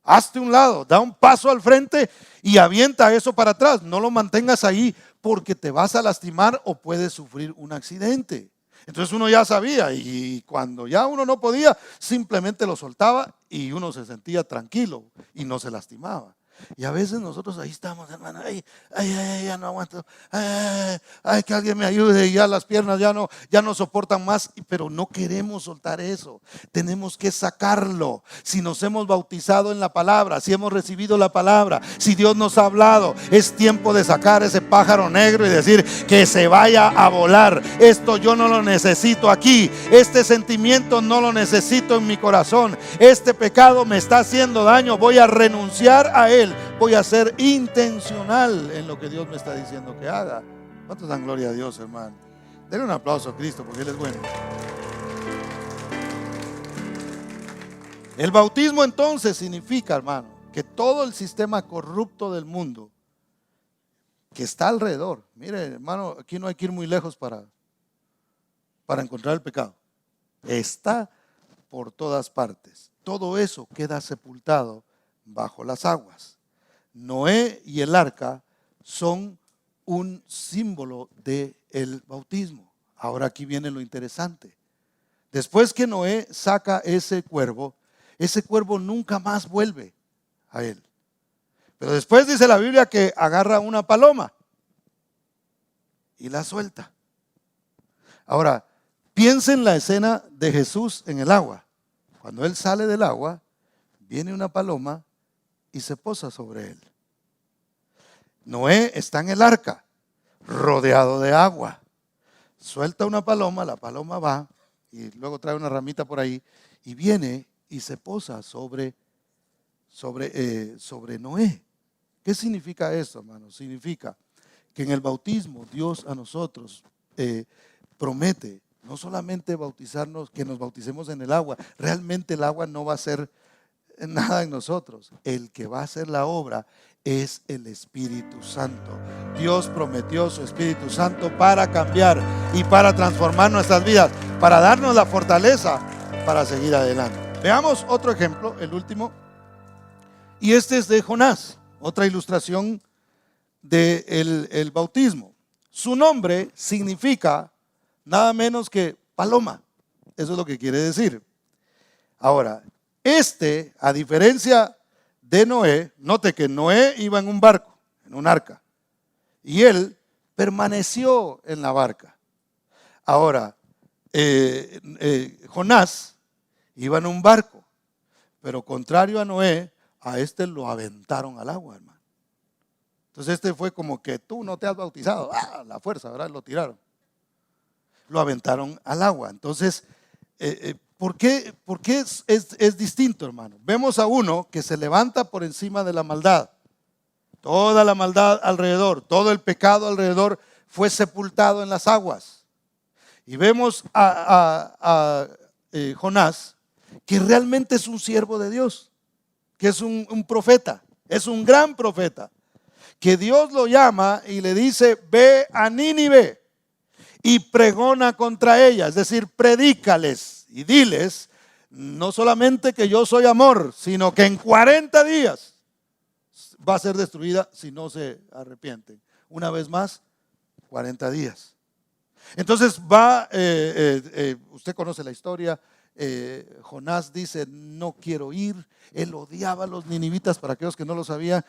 hazte un lado, da un paso al frente y avienta eso para atrás. No lo mantengas ahí porque te vas a lastimar o puedes sufrir un accidente. Entonces uno ya sabía y cuando ya uno no podía, simplemente lo soltaba y uno se sentía tranquilo y no se lastimaba. Y a veces nosotros ahí estamos, hermano, ay, ya no aguanto, ay, que alguien me ayude, y ya las piernas ya no soportan más, pero no queremos soltar eso. Tenemos que sacarlo. Si nos hemos bautizado en la palabra, si hemos recibido la palabra, si Dios nos ha hablado, es tiempo de sacar ese pájaro negro y decir que se vaya a volar. Esto yo no lo necesito aquí, este sentimiento no lo necesito en mi corazón, este pecado me está haciendo daño, voy a renunciar a él, voy a ser intencional en lo que Dios me está diciendo que haga. ¿Cuántos dan gloria a Dios, hermano? Denle un aplauso a Cristo porque Él es bueno. El bautismo entonces significa, hermano, que todo el sistema corrupto del mundo que está alrededor, mire, hermano, aquí no hay que ir muy lejos para encontrar el pecado, está por todas partes. Todo eso queda sepultado bajo las aguas. Noé y el arca son un símbolo del bautismo. Ahora aquí viene lo interesante. Después que Noé saca ese cuervo nunca más vuelve a él. Pero después dice la Biblia que agarra una paloma y la suelta. Ahora, piensen la escena de Jesús en el agua. Cuando Él sale del agua, viene una paloma y se posa sobre Él. Noé está en el arca, rodeado de agua. Suelta una paloma, la paloma va y luego trae una ramita por ahí y viene y se posa sobre Noé. ¿Qué significa esto, hermano? Significa que en el bautismo Dios a nosotros promete no solamente bautizarnos, que nos bauticemos en el agua. Realmente el agua no va a hacer nada en nosotros. El que va a hacer la obra es el Espíritu Santo. Dios prometió su Espíritu Santo para cambiar y para transformar nuestras vidas, para darnos la fortaleza para seguir adelante. Veamos otro ejemplo, el último, y este es de Jonás, otra ilustración del bautismo. Su nombre significa nada menos que paloma. Eso es lo que quiere decir. Ahora, a diferencia de Noé, note que Noé iba en un barco, en un arca, y él permaneció en la barca. Ahora, Jonás iba en un barco, pero contrario a Noé, a lo aventaron al agua, hermano. Entonces fue como que tú no te has bautizado, la fuerza, ¿verdad? Lo tiraron. Lo aventaron al agua. Entonces, ¿por qué es distinto, hermano? Vemos a uno que se levanta por encima de la maldad. Toda la maldad alrededor, todo el pecado alrededor fue sepultado en las aguas. Y vemos a Jonás, que realmente es un siervo de Dios, que es un profeta, es un gran profeta, que Dios lo llama y le dice: ve a Nínive y pregona contra ella, es decir, predícales y diles no solamente que yo soy amor, sino que en 40 días va a ser destruida si no se arrepienten. Una vez más, 40 días. Entonces usted conoce la historia. Jonás dice: no quiero ir. Él odiaba a los ninivitas. Para aquellos que no lo sabían,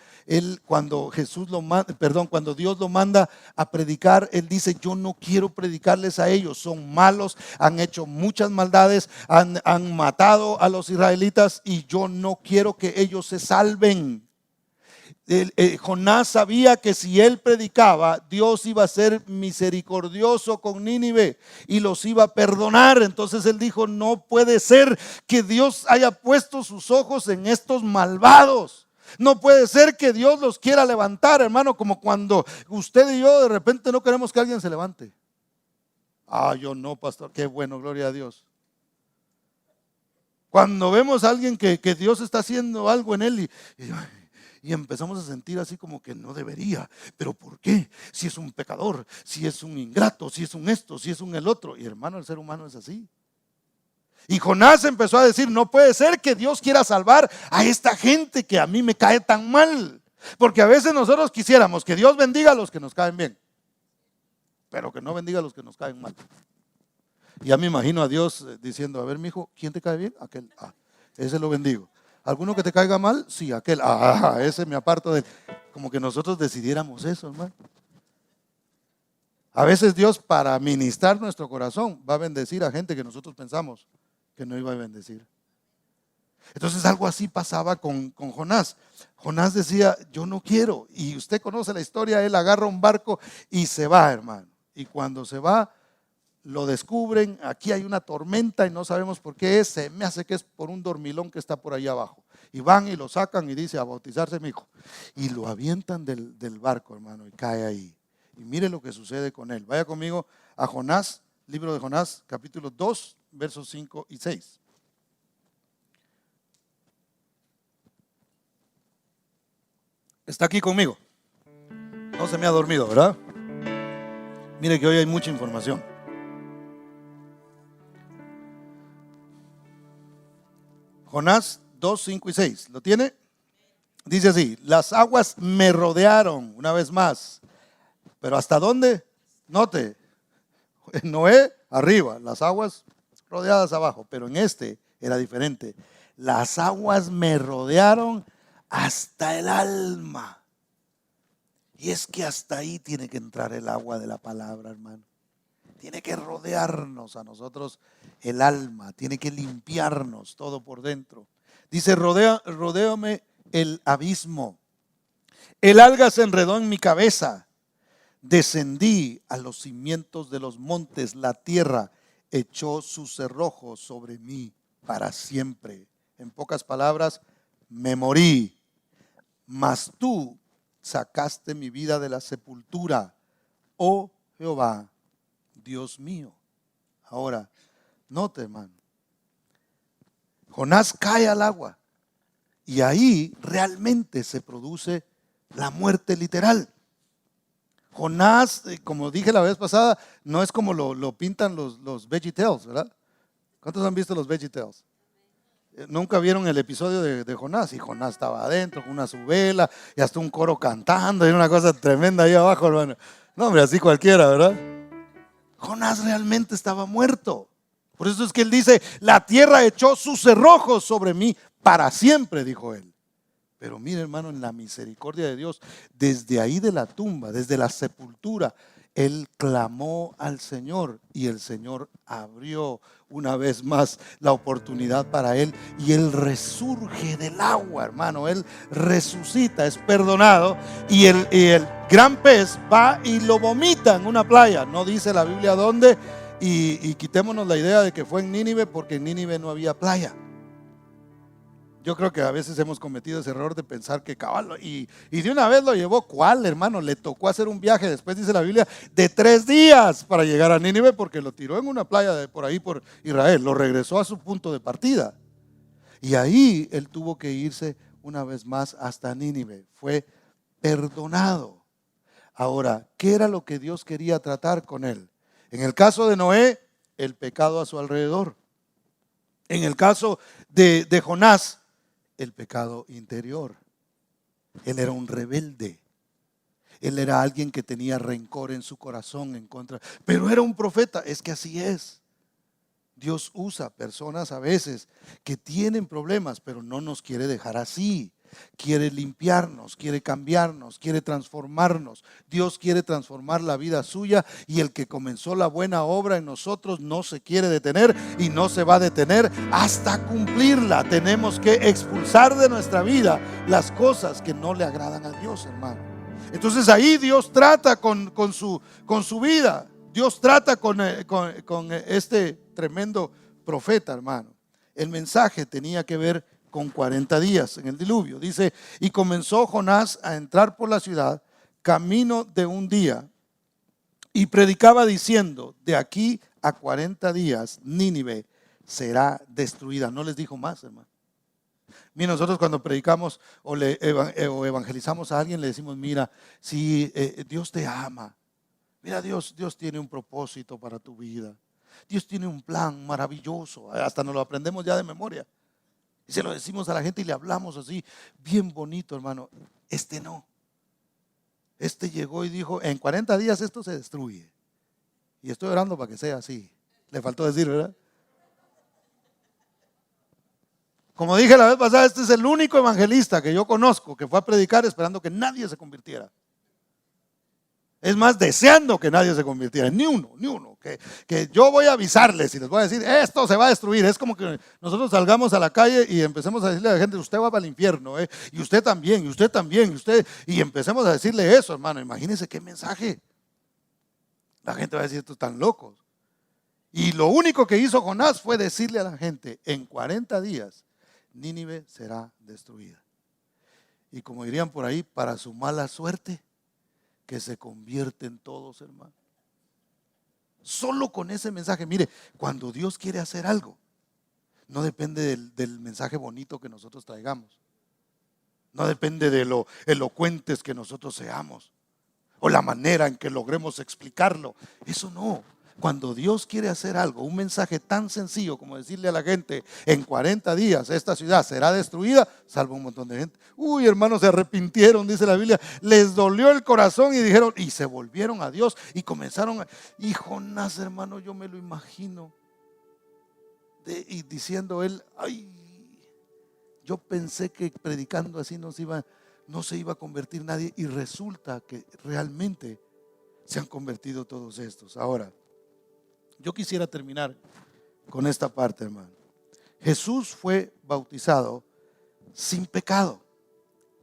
cuando Dios lo manda a predicar, él dice: yo no quiero predicarles a ellos, son malos, han hecho muchas maldades, han matado a los israelitas y yo no quiero que ellos se salven. Jonás sabía que si él predicaba, Dios iba a ser misericordioso con Nínive y los iba a perdonar. Entonces él dijo: no puede ser que Dios haya puesto sus ojos en estos malvados. No puede ser que Dios los quiera levantar, hermano, como cuando usted y yo de repente no queremos que alguien se levante. Yo no, pastor, qué bueno, gloria a Dios. Cuando vemos a alguien que Dios está haciendo algo en él y empezamos a sentir así como que no debería. ¿Pero por qué? Si es un pecador, si es un ingrato, si es un esto, si es un el otro. Y hermano, el ser humano es así. Y Jonás empezó a decir: no puede ser que Dios quiera salvar a esta gente que a mí me cae tan mal. Porque a veces nosotros quisiéramos que Dios bendiga a los que nos caen bien, pero que no bendiga a los que nos caen mal. Y ya me imagino a Dios diciendo: a ver, mijo, ¿quién te cae bien? Aquel. Ese lo bendigo. ¿Alguno que te caiga mal? Sí, aquel. Ese me aparto de él. Como que nosotros decidiéramos eso, hermano. A veces Dios, para ministrar nuestro corazón, va a bendecir a gente que nosotros pensamos que no iba a bendecir. Entonces algo así pasaba con Jonás. Jonás decía, yo no quiero. Y usted conoce la historia, él agarra un barco y se va, hermano. Y cuando se va, lo descubren, aquí hay una tormenta y no sabemos por qué es, se me hace que es por un dormilón que está por ahí abajo. Y van y lo sacan y dice, a bautizarse mi hijo. Y lo avientan del barco, hermano, y cae ahí. Y mire lo que sucede con él. Vaya conmigo a Jonás, libro de Jonás, capítulo 2, versos 5 y 6. Está aquí conmigo. No se me ha dormido, ¿verdad? Mire que hoy hay mucha información. Jonás 2, 5 y 6. ¿Lo tiene? Dice así, las aguas me rodearon una vez más. ¿Pero hasta dónde? Note, Noé arriba, las aguas rodeadas abajo. Pero en este era diferente. Las aguas me rodearon hasta el alma. Y es que hasta ahí tiene que entrar el agua de la palabra, hermano. Tiene que rodearnos a nosotros el alma, tiene que limpiarnos todo por dentro. Dice, rodéame el abismo. El alga se enredó en mi cabeza. Descendí a los cimientos de los montes. La tierra echó sus cerrojos sobre mí para siempre. En pocas palabras, me morí. Mas tú sacaste mi vida de la sepultura, oh Jehová, Dios mío. Ahora, note, hermano, Jonás cae al agua y ahí realmente se produce la muerte literal. Jonás, como dije la vez pasada, no es como lo pintan los VeggieTales, ¿verdad? ¿Cuántos han visto los VeggieTales? Nunca vieron el episodio de Jonás, y Jonás estaba adentro con una su vela y hasta un coro cantando y una cosa tremenda ahí abajo, hermano. No, hombre, así cualquiera, ¿verdad? Jonás realmente estaba muerto. Por eso es que él dice, la tierra echó sus cerrojos sobre mí para siempre, dijo él. Pero mire, hermano, en la misericordia de Dios, desde ahí de la tumba, desde la sepultura, él clamó al Señor y el Señor abrió una vez más la oportunidad para él y él resurge del agua, hermano. Él resucita, es perdonado y el gran pez va y lo vomita en una playa. No dice la Biblia dónde, y quitémonos la idea de que fue en Nínive, porque en Nínive no había playa. Yo creo que a veces hemos cometido ese error de pensar que caballo, y de una vez lo llevó. ¿Cuál, hermano? Le tocó hacer un viaje, después dice la Biblia, de 3 días para llegar a Nínive, porque lo tiró en una playa por ahí por Israel, lo regresó a su punto de partida. Y ahí él tuvo que irse una vez más hasta Nínive. Fue perdonado. Ahora, ¿qué era lo que Dios quería tratar con él? En el caso de Noé, el pecado a su alrededor. En el caso de Jonás, el pecado interior. Él era un rebelde. Él era alguien que tenía rencor en su corazón en contra. Pero era un profeta. Es que así es. Dios usa personas a veces que tienen problemas, pero no nos quiere dejar así. Quiere limpiarnos, quiere cambiarnos, quiere transformarnos. Dios quiere transformar la vida suya, y el que comenzó la buena obra en nosotros no se quiere detener y no se va a detener hasta cumplirla. Tenemos que expulsar de nuestra vida las cosas que no le agradan a Dios, hermano. Entonces ahí Dios trata con su vida. Dios trata con este tremendo profeta, hermano. El mensaje tenía que ver con 40 días en el diluvio. Dice, y comenzó Jonás a entrar por la ciudad camino de un día y predicaba diciendo, de aquí a 40 días Nínive será destruida. No les dijo más, hermano. Mira, nosotros cuando predicamos o evangelizamos a alguien, le decimos, mira, si Dios te ama, mira, Dios tiene un propósito para tu vida. Dios tiene un plan maravilloso. Hasta nos lo aprendemos ya de memoria. Y se lo decimos a la gente y le hablamos así, bien bonito, hermano. Este no. Este llegó y dijo, en 40 días esto se destruye. Y estoy orando para que sea así. Le faltó decir, ¿verdad? Como dije la vez pasada, este es el único evangelista que yo conozco que fue a predicar esperando que nadie se convirtiera. Es más, deseando que nadie se convirtiera, ni uno. Que yo voy a avisarles y les voy a decir, esto se va a destruir. Es como que nosotros salgamos a la calle y empecemos a decirle a la gente, usted va para el infierno, y usted también, y usted también, y usted, y empecemos a decirle eso, hermano. Imagínense qué mensaje. La gente va a decir, estos están locos. Y lo único que hizo Jonás fue decirle a la gente, en 40 días, Nínive será destruida. Y como dirían por ahí, para su mala suerte, que se convierten todos, hermano. Solo con ese mensaje. Mire, cuando Dios quiere hacer algo, no depende del mensaje bonito que nosotros traigamos. No depende de lo elocuentes que nosotros seamos, o la manera en que logremos explicarlo. Eso no. Cuando Dios quiere hacer algo, un mensaje tan sencillo como decirle a la gente, en 40 días esta ciudad será destruida, salvo un montón de gente. Uy, hermanos, se arrepintieron, dice la Biblia, les dolió el corazón y dijeron, y se volvieron a Dios y comenzaron y Jonás, hermano, yo me lo imagino, y diciendo él, ay, yo pensé que predicando así no se iba a convertir nadie, y resulta que realmente se han convertido todos estos. Ahora, yo quisiera terminar con esta parte, hermano. Jesús fue bautizado sin pecado.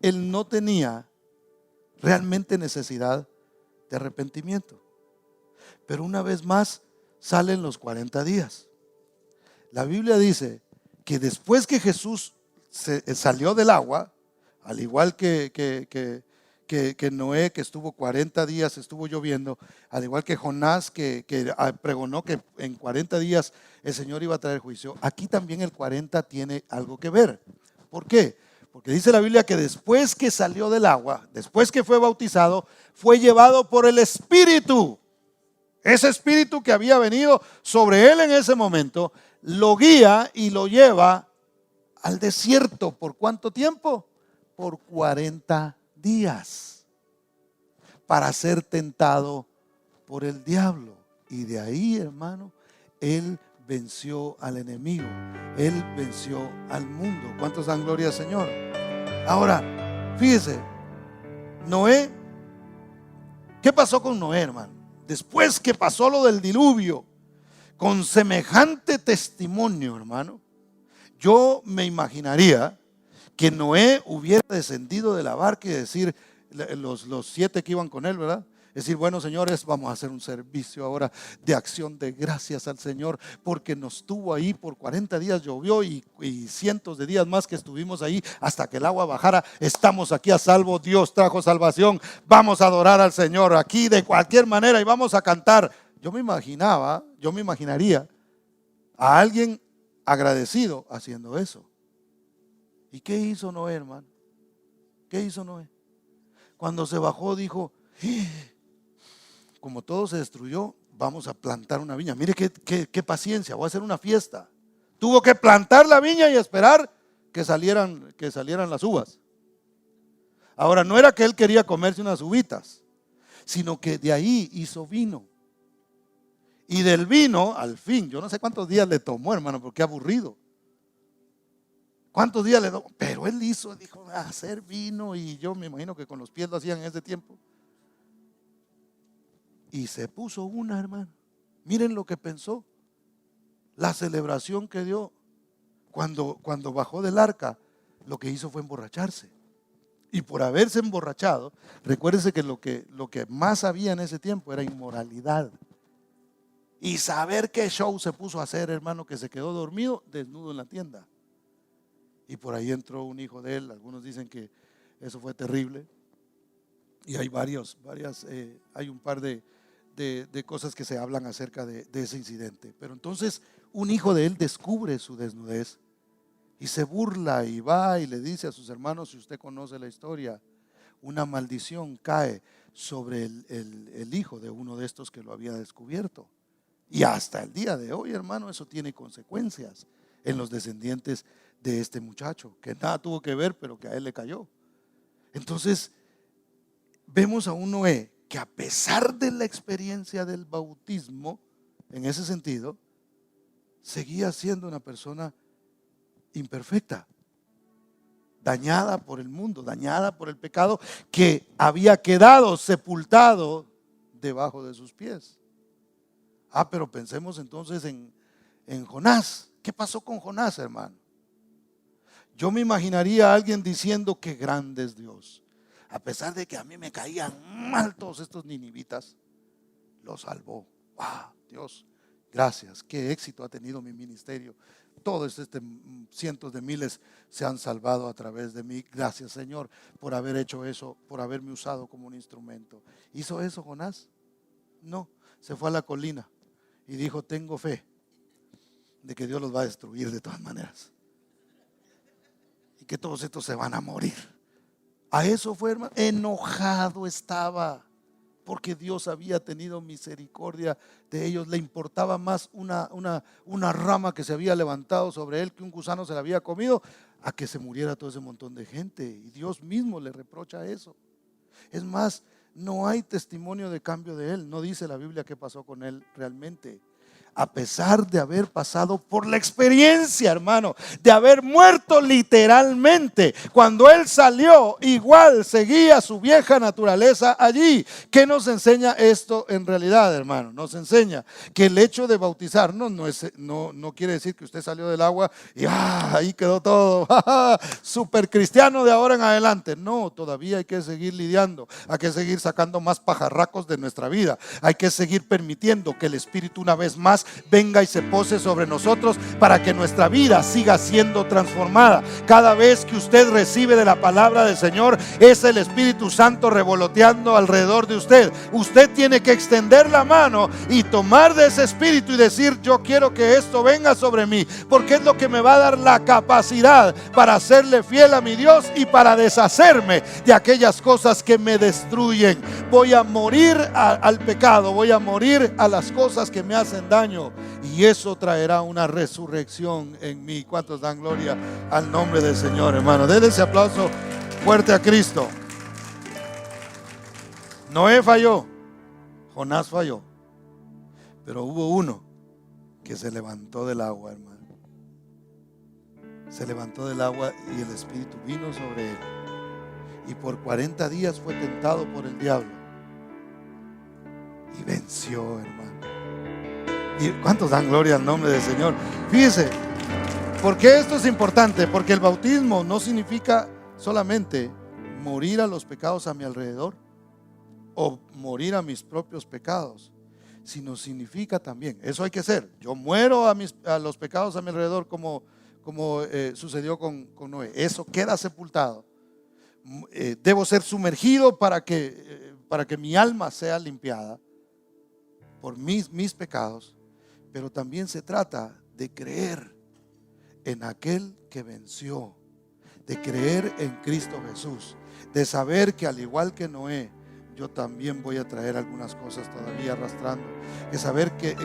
Él no tenía realmente necesidad de arrepentimiento. Pero una vez más salen los 40 días. La Biblia dice que después que Jesús salió del agua, al igual que Noé, que estuvo 40 días, estuvo lloviendo, al igual que Jonás, que pregonó que en 40 días el Señor iba a traer juicio, aquí también el 40 tiene algo que ver. ¿Por qué? Porque dice la Biblia que después que salió del agua, después que fue bautizado, fue llevado por el Espíritu. Ese Espíritu que había venido sobre él en ese momento, lo guía y lo lleva al desierto. ¿Por cuánto tiempo? Por 40 días, para ser tentado por el diablo. Y de ahí, hermano, él venció al enemigo, él venció al mundo. ¿Cuántos dan gloria al Señor? Ahora, fíjese, Noé, ¿qué pasó con Noé, hermano? Después que pasó lo del diluvio, con semejante testimonio, hermano, yo me imaginaría que Noé hubiera descendido de la barca y decir, los 7 que iban con él, ¿verdad? Decir, bueno, señores, vamos a hacer un servicio ahora de acción de gracias al Señor, porque nos tuvo ahí por 40 días, llovió y cientos de días más que estuvimos ahí hasta que el agua bajara. Estamos aquí a salvo, Dios trajo salvación, vamos a adorar al Señor aquí de cualquier manera y vamos a cantar. Yo me imaginaría a alguien agradecido haciendo eso. ¿Y qué hizo Noé, hermano? ¿Qué hizo Noé? Cuando se bajó dijo, como todo se destruyó, vamos a plantar una viña. Mire qué paciencia, voy a hacer una fiesta. Tuvo que plantar la viña y esperar que salieran las uvas. Ahora, no era que él quería comerse unas uvitas, sino que de ahí hizo vino. Y del vino, al fin, yo no sé cuántos días le tomó, hermano, porque aburrido. ¿Cuántos días le tomó? Pero él dijo, hacer vino, y yo me imagino que con los pies lo hacían en ese tiempo. Y se puso una, hermano. Miren lo que pensó. La celebración que dio cuando bajó del arca, lo que hizo fue emborracharse. Y por haberse emborrachado, recuérdense que lo que más había en ese tiempo era inmoralidad. Y saber qué show se puso a hacer, hermano, que se quedó dormido, desnudo en la tienda. Y por ahí entró un hijo de él. Algunos dicen que eso fue terrible. Y hay hay un par de cosas que se hablan acerca de ese incidente. Pero entonces un hijo de él descubre su desnudez y se burla y va y le dice a sus hermanos, si usted conoce la historia, una maldición cae sobre el hijo de uno de estos que lo había descubierto. Y hasta el día de hoy, hermano, eso tiene consecuencias en los descendientes de este muchacho, que nada tuvo que ver, pero que a él le cayó. Entonces, vemos a un Noé que a pesar de la experiencia del bautismo, en ese sentido, seguía siendo una persona imperfecta, dañada por el mundo, dañada por el pecado que había quedado sepultado debajo de sus pies. Pero pensemos entonces en Jonás. ¿Qué pasó con Jonás, hermano? Yo me imaginaría a alguien diciendo: qué grande es Dios. A pesar de que a mí me caían mal todos estos ninivitas, lo salvó. ¡Wow! Dios, gracias. Qué éxito ha tenido mi ministerio. Todos cientos de miles se han salvado a través de mí. Gracias, Señor, por haber hecho eso, por haberme usado como un instrumento. ¿Hizo eso Jonás? No, se fue a la colina y dijo: tengo fe de que Dios los va a destruir de todas maneras y que todos estos se van a morir. A eso fue, hermano. Enojado estaba porque Dios había tenido misericordia de ellos. Le importaba más una rama que se había levantado sobre él, que un gusano se la había comido, a que se muriera todo ese montón de gente. Y Dios mismo le reprocha eso. Es más, no hay testimonio de cambio de él. No dice la Biblia qué pasó con él realmente. A pesar de haber pasado por la experiencia, hermano, de haber muerto literalmente, cuando él salió, igual seguía su vieja naturaleza allí. ¿Qué nos enseña esto en realidad, hermano? Nos enseña que el hecho de bautizarnos no quiere decir que usted salió del agua y ahí quedó todo, super cristiano de ahora en adelante. No, todavía hay que seguir lidiando, hay que seguir sacando más pajarracos de nuestra vida, hay que seguir permitiendo que el Espíritu una vez más venga y se pose sobre nosotros para que nuestra vida siga siendo transformada. Cada vez que usted recibe de la palabra del Señor, es el Espíritu Santo revoloteando alrededor de usted. Usted tiene que extender la mano y tomar de ese Espíritu y decir: yo quiero que esto venga sobre mí, porque es lo que me va a dar la capacidad para serle fiel a mi Dios y para deshacerme de aquellas cosas que me destruyen. Voy a morir al pecado, voy a morir a las cosas que me hacen daño, y eso traerá una resurrección en mí. ¿Cuántos dan gloria al nombre del Señor, hermano? Denle ese aplauso fuerte a Cristo. Noé falló, Jonás falló, pero hubo uno que se levantó del agua, hermano. Se levantó del agua y el Espíritu vino sobre él, y por 40 días fue tentado por el diablo y venció, hermano. ¿Y cuántos dan gloria al nombre del Señor? Fíjese, ¿por qué esto es importante? Porque el bautismo no significa solamente morir a los pecados a mi alrededor o morir a mis propios pecados, sino significa también, eso hay que hacer. Yo muero a los pecados a mi alrededor, como sucedió con Noé. Eso queda sepultado. Debo ser sumergido para que mi alma sea limpiada por mis pecados. Pero también se trata de creer en aquel que venció, de creer en Cristo Jesús, de saber que al igual que Noé, yo también voy a traer algunas cosas todavía arrastrando, de saber que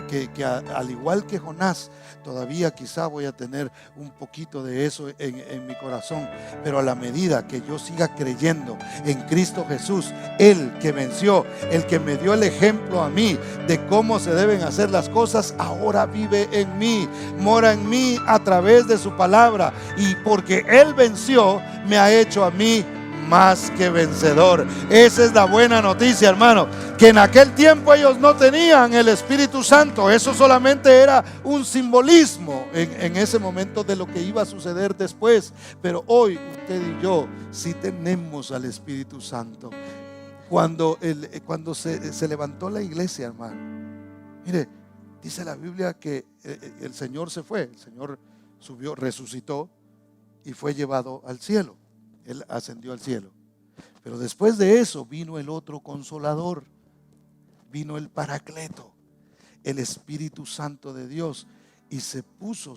al igual que Jonás, todavía quizá voy a tener un poquito de eso en mi corazón, pero a la medida que yo siga creyendo en Cristo Jesús, el que venció, el que me dio el ejemplo a mí de cómo se deben hacer las cosas, ahora vive en mí, mora en mí a través de su palabra, y porque Él venció, me ha hecho a mí más que vencedor. Esa es la buena noticia, hermano, que en aquel tiempo ellos no tenían el Espíritu Santo. Eso solamente era un simbolismo en ese momento de lo que iba a suceder después. Pero hoy usted y yo sí tenemos al Espíritu Santo. Cuando se levantó la iglesia, hermano, mire, dice la Biblia que el Señor se fue, el Señor subió, resucitó y fue llevado al cielo. Él ascendió al cielo. Pero después de eso vino el otro consolador, vino el Paracleto, el Espíritu Santo de Dios, y se posó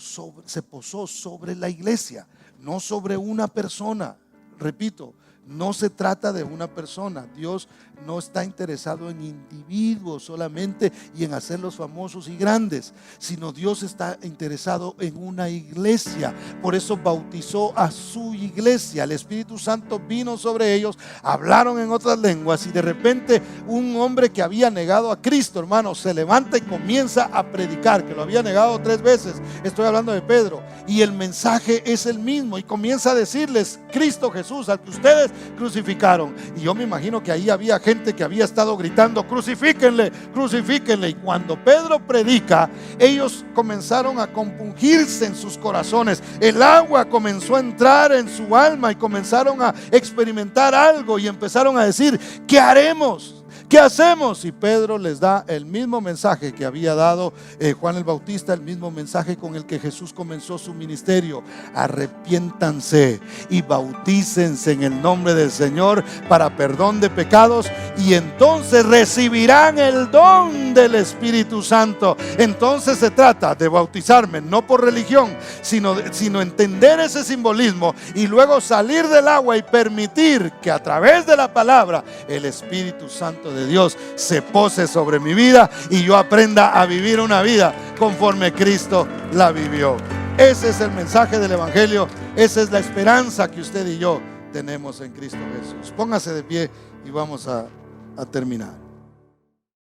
sobre la iglesia, no sobre una persona. Repito, No se trata de una persona. Dios no está interesado en individuos solamente y en hacerlos famosos y grandes, sino Dios está interesado en una iglesia. Por eso bautizó a su iglesia. El Espíritu Santo vino sobre ellos, hablaron en otras lenguas, y de repente un hombre que había negado a Cristo, hermano, se levanta y comienza a predicar, que lo había negado 3 veces. Estoy hablando de Pedro, y el mensaje es el mismo, y comienza a decirles: Cristo Jesús, al que ustedes crucificaron. Y yo me imagino que ahí había gente que había estado gritando: crucifíquenle, crucifíquenle. Y cuando Pedro predica, ellos comenzaron a compungirse en sus corazones. El agua comenzó a entrar en su alma y comenzaron a experimentar algo, y empezaron a decir: ¿qué haremos? ¿Qué hacemos? Y Pedro les da el mismo mensaje que había dado Juan el Bautista, el mismo mensaje con el que Jesús comenzó su ministerio: arrepiéntanse y bautícense en el nombre del Señor para perdón de pecados, y entonces recibirán el don del Espíritu Santo. Entonces se trata de bautizarme, no por religión, sino entender ese simbolismo, y luego salir del agua y permitir que a través de la palabra el Espíritu Santo de Dios se pose sobre mi vida y yo aprenda a vivir una vida conforme Cristo la vivió. Ese es el mensaje del Evangelio. Esa es la esperanza que usted y yo tenemos en Cristo Jesús. Póngase de pie y vamos a terminar.